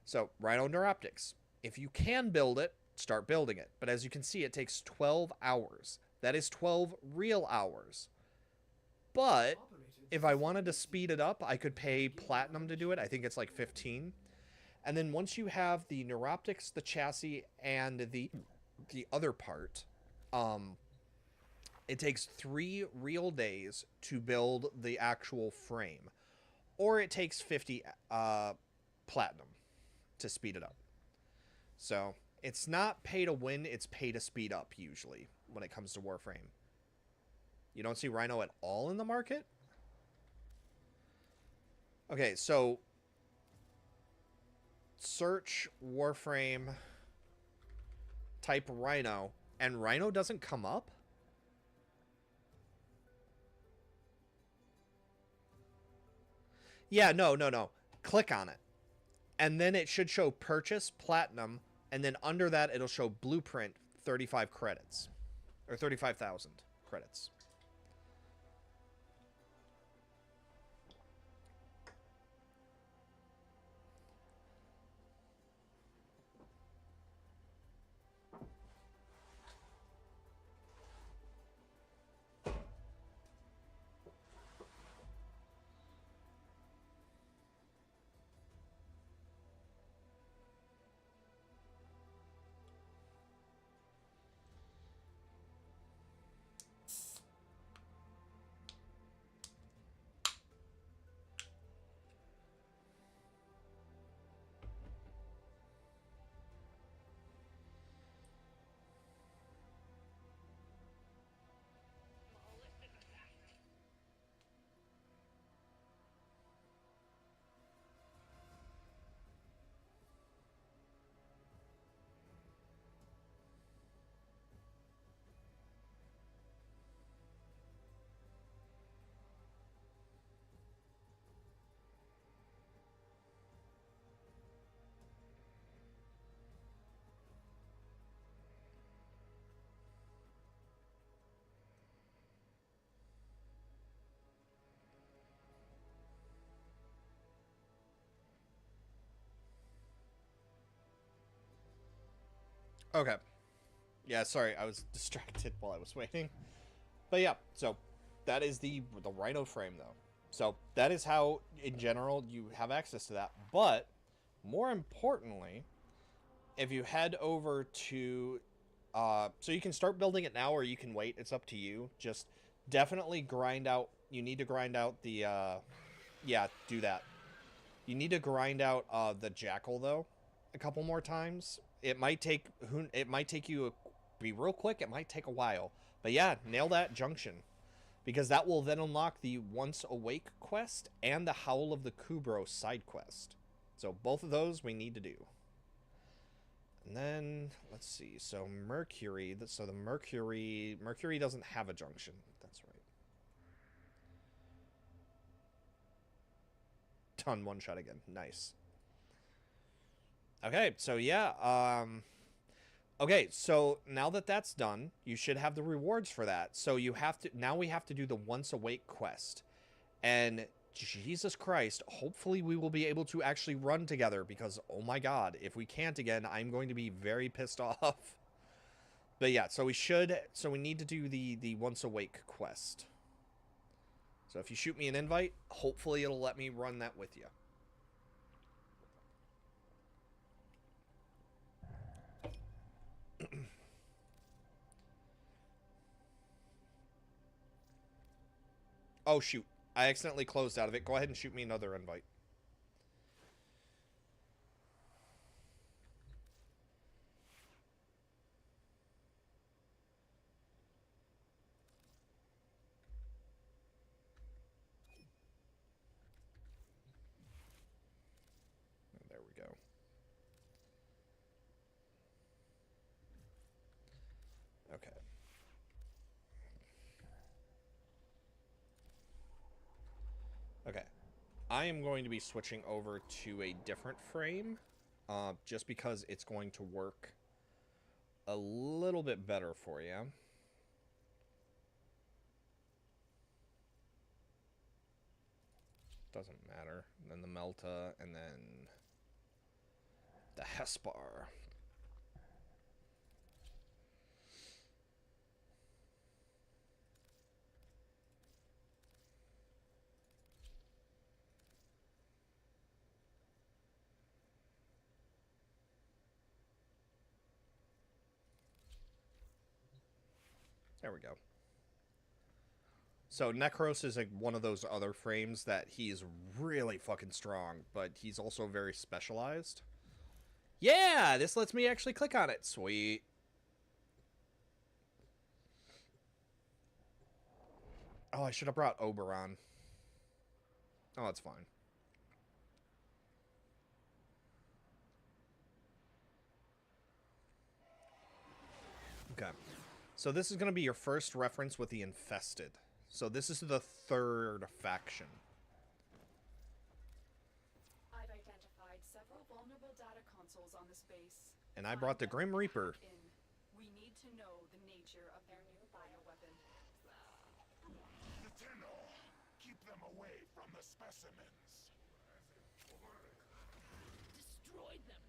So, Rhino Neuroptics. If you can build it, start building it. But as you can see, it takes 12 hours. That is 12 real hours. But if I wanted to speed it up, I could pay platinum to do it. I think it's like 15. And then once you have the Neuroptics, the chassis, and the other part, it takes 3 real days to build the actual frame. Or it takes 50 platinum to speed it up. So, it's not pay to win, it's pay to speed up, usually, when it comes to Warframe. You don't see Rhino at all in the market? Okay, so... search Warframe, type Rhino, and Rhino doesn't come up? Yeah, no. Click on it. And then it should show purchase, platinum, and then under that it'll show blueprint, 35 credits. Or 35,000 credits. Okay. Yeah, sorry, I was distracted while I was waiting. But yeah, so that is the Rhino frame, though. So that is how, in general, you have access to that. But more importantly, if you head over to, so you can start building it now, or you can wait. It's up to you. Just definitely grind out. You need to grind out the, yeah, do that. You need to grind out the Jackal though, a couple more times. It might take you be real quick. It might take a while, but yeah, nail that junction, because that will then unlock the Once Awake quest and the Howl of the Kubro side quest. So both of those we need to do. And then let's see. So Mercury. So the Mercury doesn't have a junction. That's right. Done one shot again. Nice. Okay, so yeah, okay, so now that that's done, you should have the rewards for that. So you have to, now we have to do the Once Awake quest. And Jesus Christ, hopefully we will be able to actually run together, because oh my god, if we can't again, I'm going to be very pissed off. But yeah, so we need to do the Once Awake quest. So if you shoot me an invite, hopefully it'll let me run that with you. Oh, shoot. I accidentally closed out of it. Go ahead and shoot me another invite. There we go. Okay. Okay. I am going to be switching over to a different frame, just because it's going to work a little bit better for you. Doesn't matter. And then the Melta, and then the Hespar. There we go. So Necros is like one of those other frames that he's really fucking strong, but he's also very specialized. Yeah, this lets me actually click on it. Sweet. Oh, I should have brought Oberon. Oh, that's fine. Okay. So this is going to be your first reference with the Infested. So this is the third faction. I've identified several vulnerable data consoles on this base. And I brought the Grim Reaper. We need to know the nature of their new bioweapon. Tenor, keep them away from the specimens. Destroy them.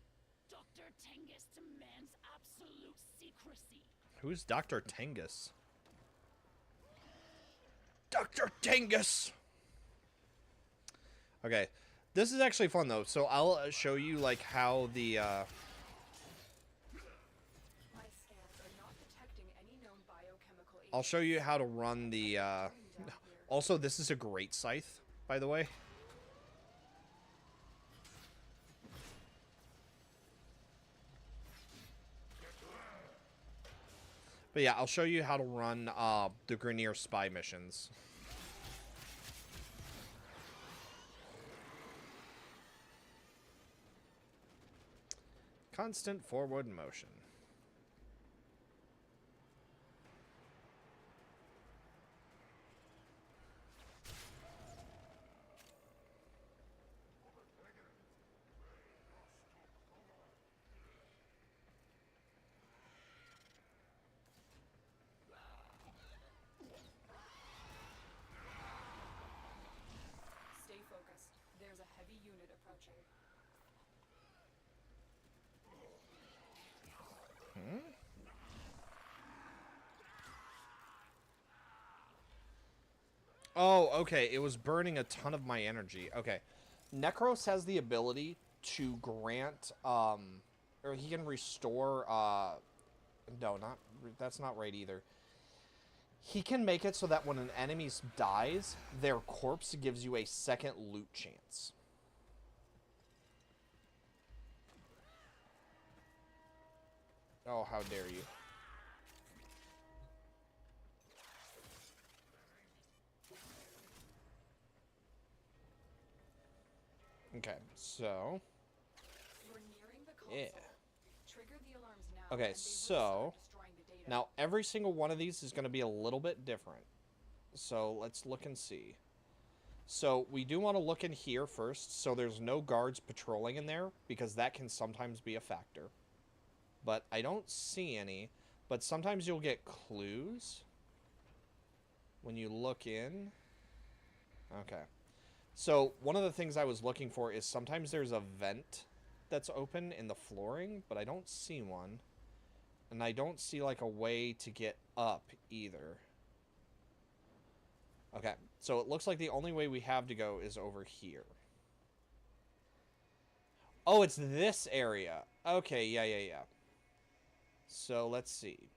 Dr. Tengus demands absolute secrecy. Who's Dr. Tengus? Dr. Tengus! Okay. This is actually fun, though. So I'll show you, like, how the, My scans are not detecting any known biochemical agents. I'll show you how to run the, Also, this is a great scythe, by the way. But yeah, I'll show you how to run the Grineer spy missions. Constant forward motion. Stay focused. There's a heavy unit approaching. Oh, okay. It was burning a ton of my energy. Okay. Necros has the ability to grant, or he can restore, no, that's not right either. He can make it so that when an enemy dies, their corpse gives you a second loot chance. Oh, how dare you. Okay, so... You're nearing the console. Yeah. Trigger the alarms now, Okay, and they will so... start destroying the data. Now, every single one of these is going to be a little bit different. So, let's look and see. So, we do want to look in here first, so there's no guards patrolling in there, because that can sometimes be a factor. But I don't see any. But sometimes you'll get clues when you look in. Okay. So, one of the things I was looking for is sometimes there's a vent that's open in the flooring, but I don't see one. And I don't see, like, a way to get up either. Okay, so it looks like the only way we have to go is over here. Oh, it's this area. Okay, yeah. So, let's see.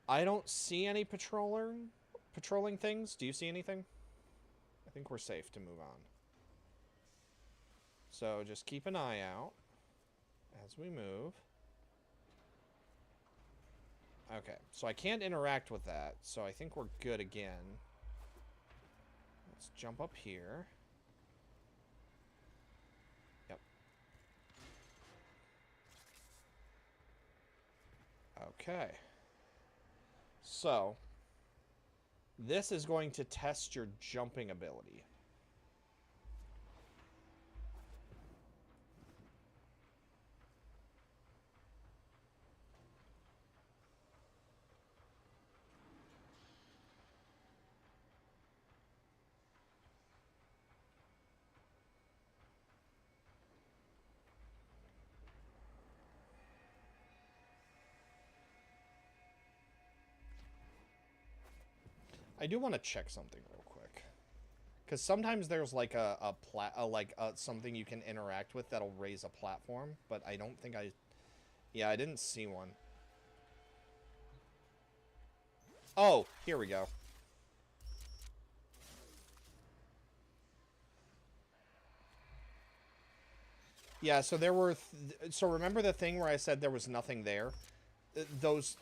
I don't see any patrolling things. Do you see anything? I think we're safe to move on. So, just keep an eye out as we move. Okay, so I can't interact with that, so I think we're good again. Let's jump up here. Yep. Okay. So, this is going to test your jumping ability. I do want to check something real quick, because sometimes there's like something you can interact with that'll raise a platform, but I don't think yeah, I didn't see one. Oh, here we go. Yeah, so there were so remember the thing where I said there was nothing there? Those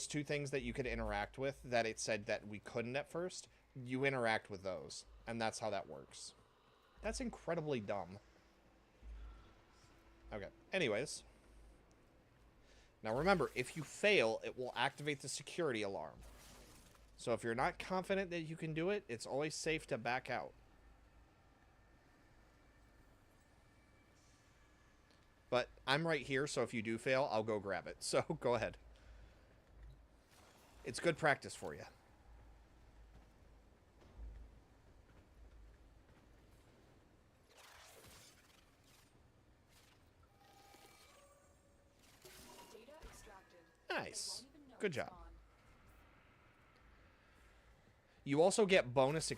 two things that you could interact with that it said that we couldn't at first, you interact with those, and that's how that works. That's incredibly dumb. Okay, anyways. Now remember, if you fail, it will activate the security alarm. So if you're not confident that you can do it, it's always safe to back out. But I'm right here, so if you do fail, I'll go grab it. So go ahead. It's good practice for you. Data extracted. Nice. They won't even know Good it's job. gone. You also get bonus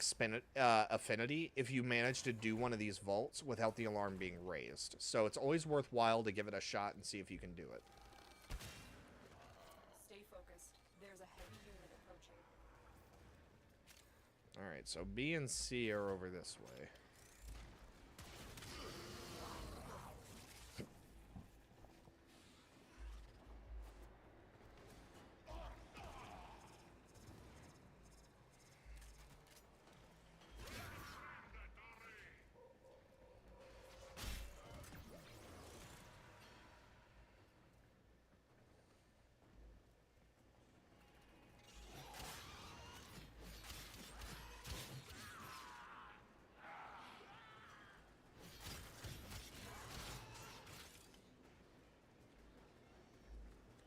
affinity if you manage to do one of these vaults without the alarm being raised. So it's always worthwhile to give it a shot and see if you can do it. Stay focused. There's a heavy unit approaching. Alright, so B and C are over this way.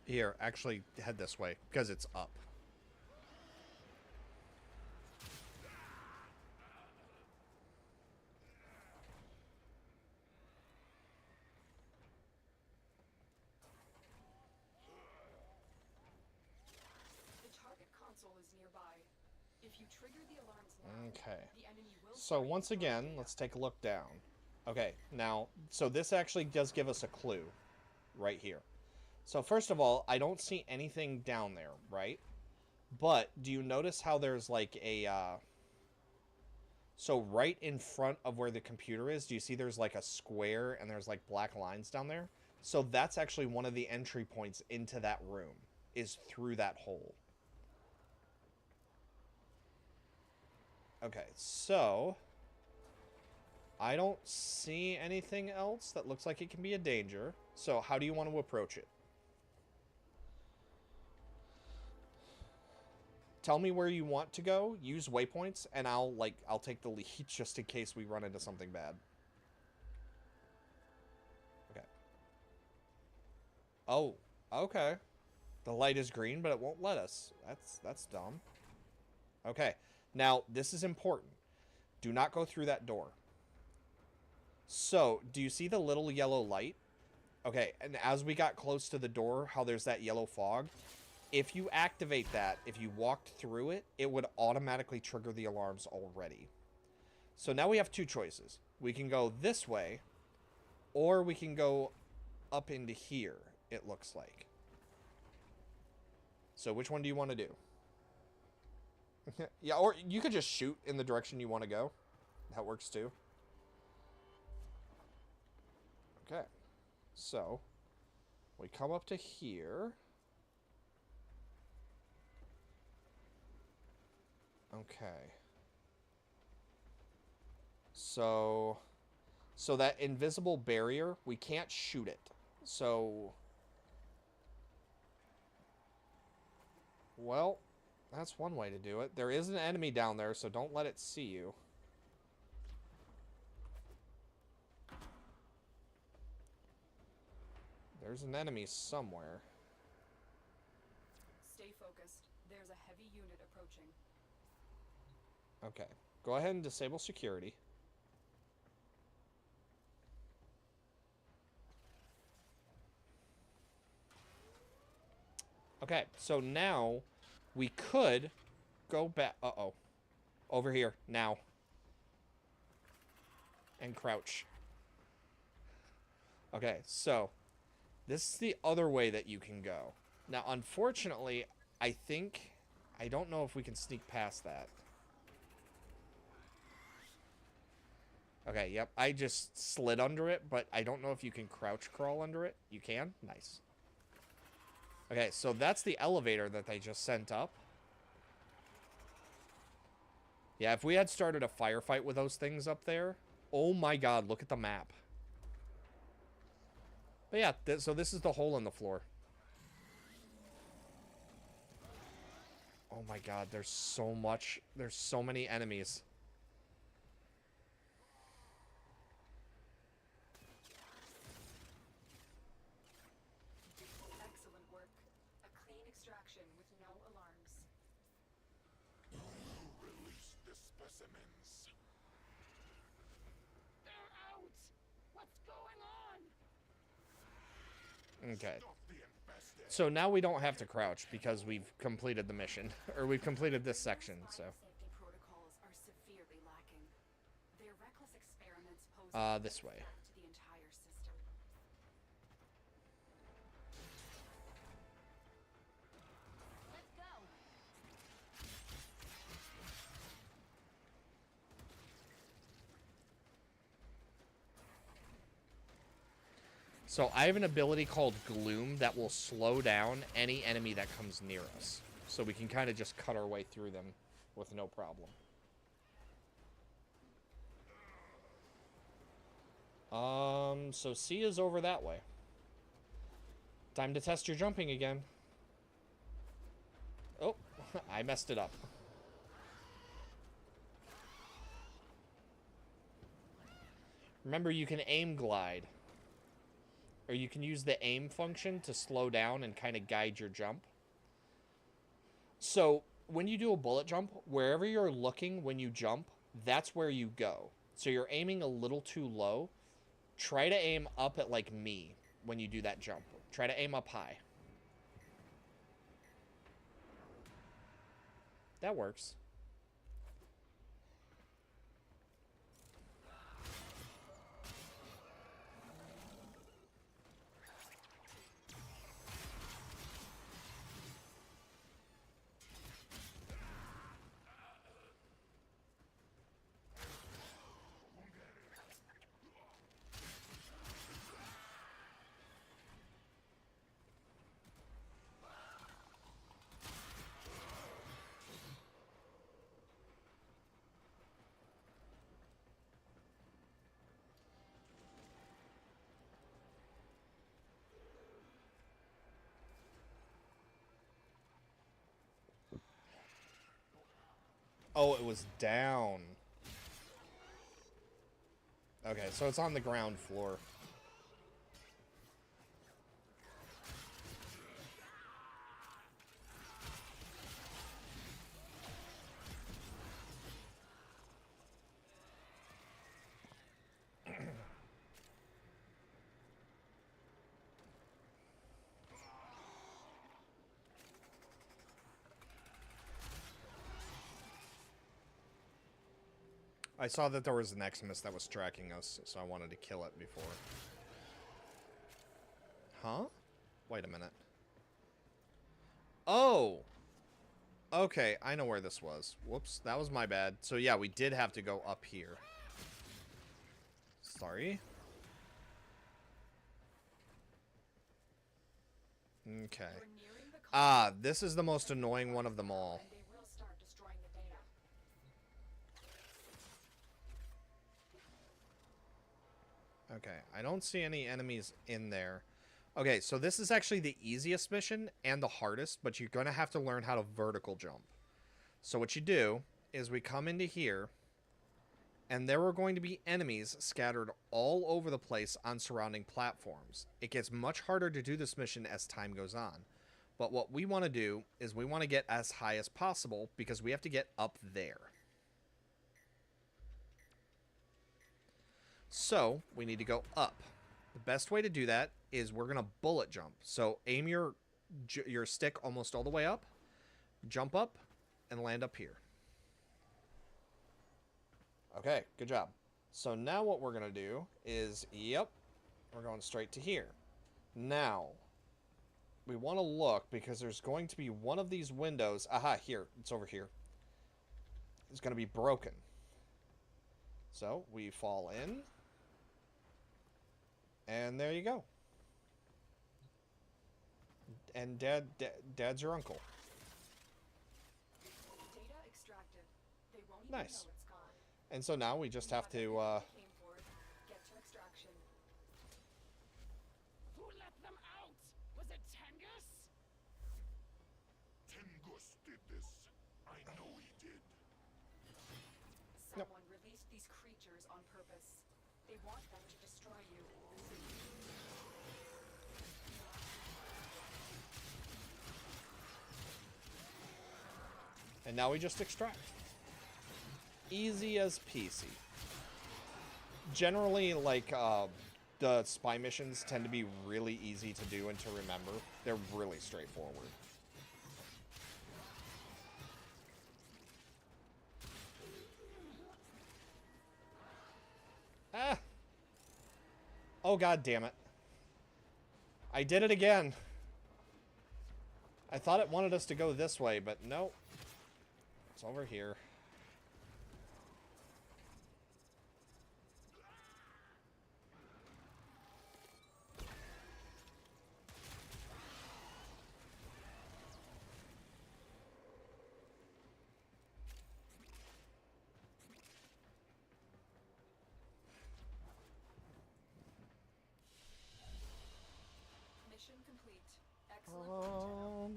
Here, actually head this way, because it's up. The target console is nearby. If If you trigger the alarms now, Okay. the enemy will So find once the again, data. let's take a look down. Okay, now, so this actually does give us a clue right here. So first of all, I don't see anything down there, right? But do you notice how there's like a, so right in front of where the computer is, do you see there's like a square and there's like black lines down there? So that's actually one of the entry points into that room, is through that hole. Okay, so I don't see anything else that looks like it can be a danger. So how do you want to approach it? Tell me where you want to go, use waypoints, and I'll take the lead just in case we run into something bad. Okay. Oh, okay. The light is green, but it won't let us. That's dumb. Okay. Now, this is important. Do not go through that door. So, do you see the little yellow light? Okay, and as we got close to the door, how there's that yellow fog? If you activate that, if you walked through it, it would automatically trigger the alarms already. So now we have two choices. We can go this way, or we can go up into here, it looks like. So which one do you want to do? Yeah, or you could just shoot in the direction you want to go. That works too. Okay. So, we come up to here. Okay. So that invisible barrier, we can't shoot it. So, well, that's one way to do it. There is an enemy down there, so don't let it see you. There's an enemy somewhere. Stay focused. There's a heavy unit approaching. Okay. Go ahead and disable security. Okay, so now we could go back. Uh-oh. Over here, now. And crouch. Okay, so this is the other way that you can go. Now, unfortunately, I don't know if we can sneak past that. Okay, yep, I just slid under it, but I don't know if you can crouch crawl under it. You can? Nice. Okay, so that's the elevator that they just sent up. Yeah, if we had started a firefight with those things up there, oh my god, look at the map. But yeah, so this is the hole in the floor. Oh my god, there's so many enemies. Excellent work. A clean extraction with no alarms. Release the specimens. They're out. What's going on? Okay. Stop the infested. So now we don't have to crouch because we've completed the mission. Or we've completed this section, so. Fire safety protocols are severely lacking. Their reckless experiments pose This way. threat to the entire system. Let's go. So I have an ability called Gloom that will slow down any enemy that comes near us. So we can kind of just cut our way through them with no problem. So C is over that way. Time to test your jumping again. Oh, I messed it up. Remember, you can aim glide. Or you can use the aim function to slow down and kind of guide your jump. So, when you do a bullet jump, wherever you're looking when you jump, that's where you go. So you're aiming a little too low. Try to aim up at, like, me when you do that jump. Try to aim up high. That works. Oh, it was down. Okay, so it's on the ground floor. I saw that there was an Eximus that was tracking us, so I wanted to kill it before. Huh? Wait a minute. Oh! Okay, I know where this was. Whoops, that was my bad. So yeah, we did have to go up here. Sorry. Okay. Ah, this is the most annoying one of them all. Okay, I don't see any enemies in there. Okay, so this is actually the easiest mission and the hardest, but you're going to have to learn how to vertical jump. So what you do is we come into here, and there are going to be enemies scattered all over the place on surrounding platforms. It gets much harder to do this mission as time goes on. But what we want to do is we want to get as high as possible because we have to get up there. So, we need to go up. The best way to do that is we're going to bullet jump. So, aim your stick almost all the way up, jump up, and land up here. Okay, good job. So, now what we're going to do is, yep, we're going straight to here. Now, we want to look because there's going to be one of these windows. Aha, here. It's over here. It's going to be broken. So, we fall in. And there you go. And Dad's your uncle. Data extracted. They won't even Nice. know it's gone. And so now we just have to, Came for it. Get to extraction. Who let them out? Was it Tengus? Tengus did this. I know he did. Someone released these creatures on purpose. They want them to destroy you. And now we just extract. Easy as peasy. Generally, like, the spy missions tend to be really easy to do and to remember. They're really straightforward. Ah! Oh, god damn it. I did it again. I thought it wanted us to go this way, but no. It's over here. Mission complete. Excellent work, General.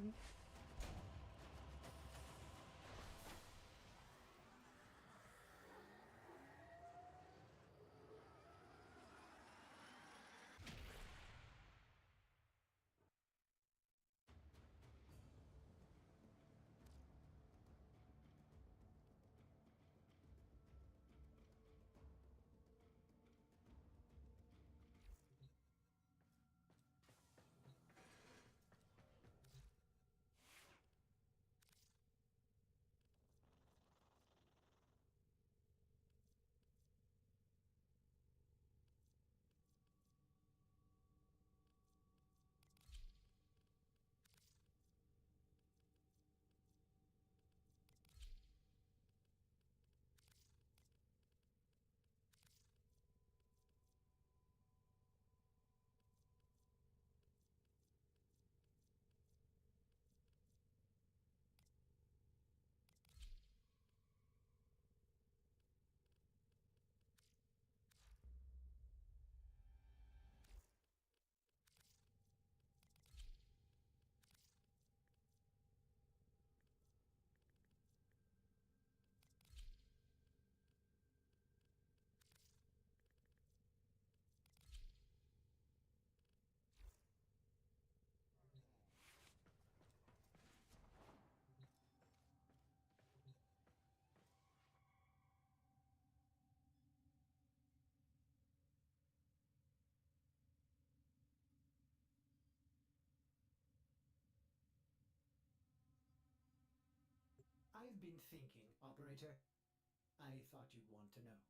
been thinking, operator? I thought you'd want to know.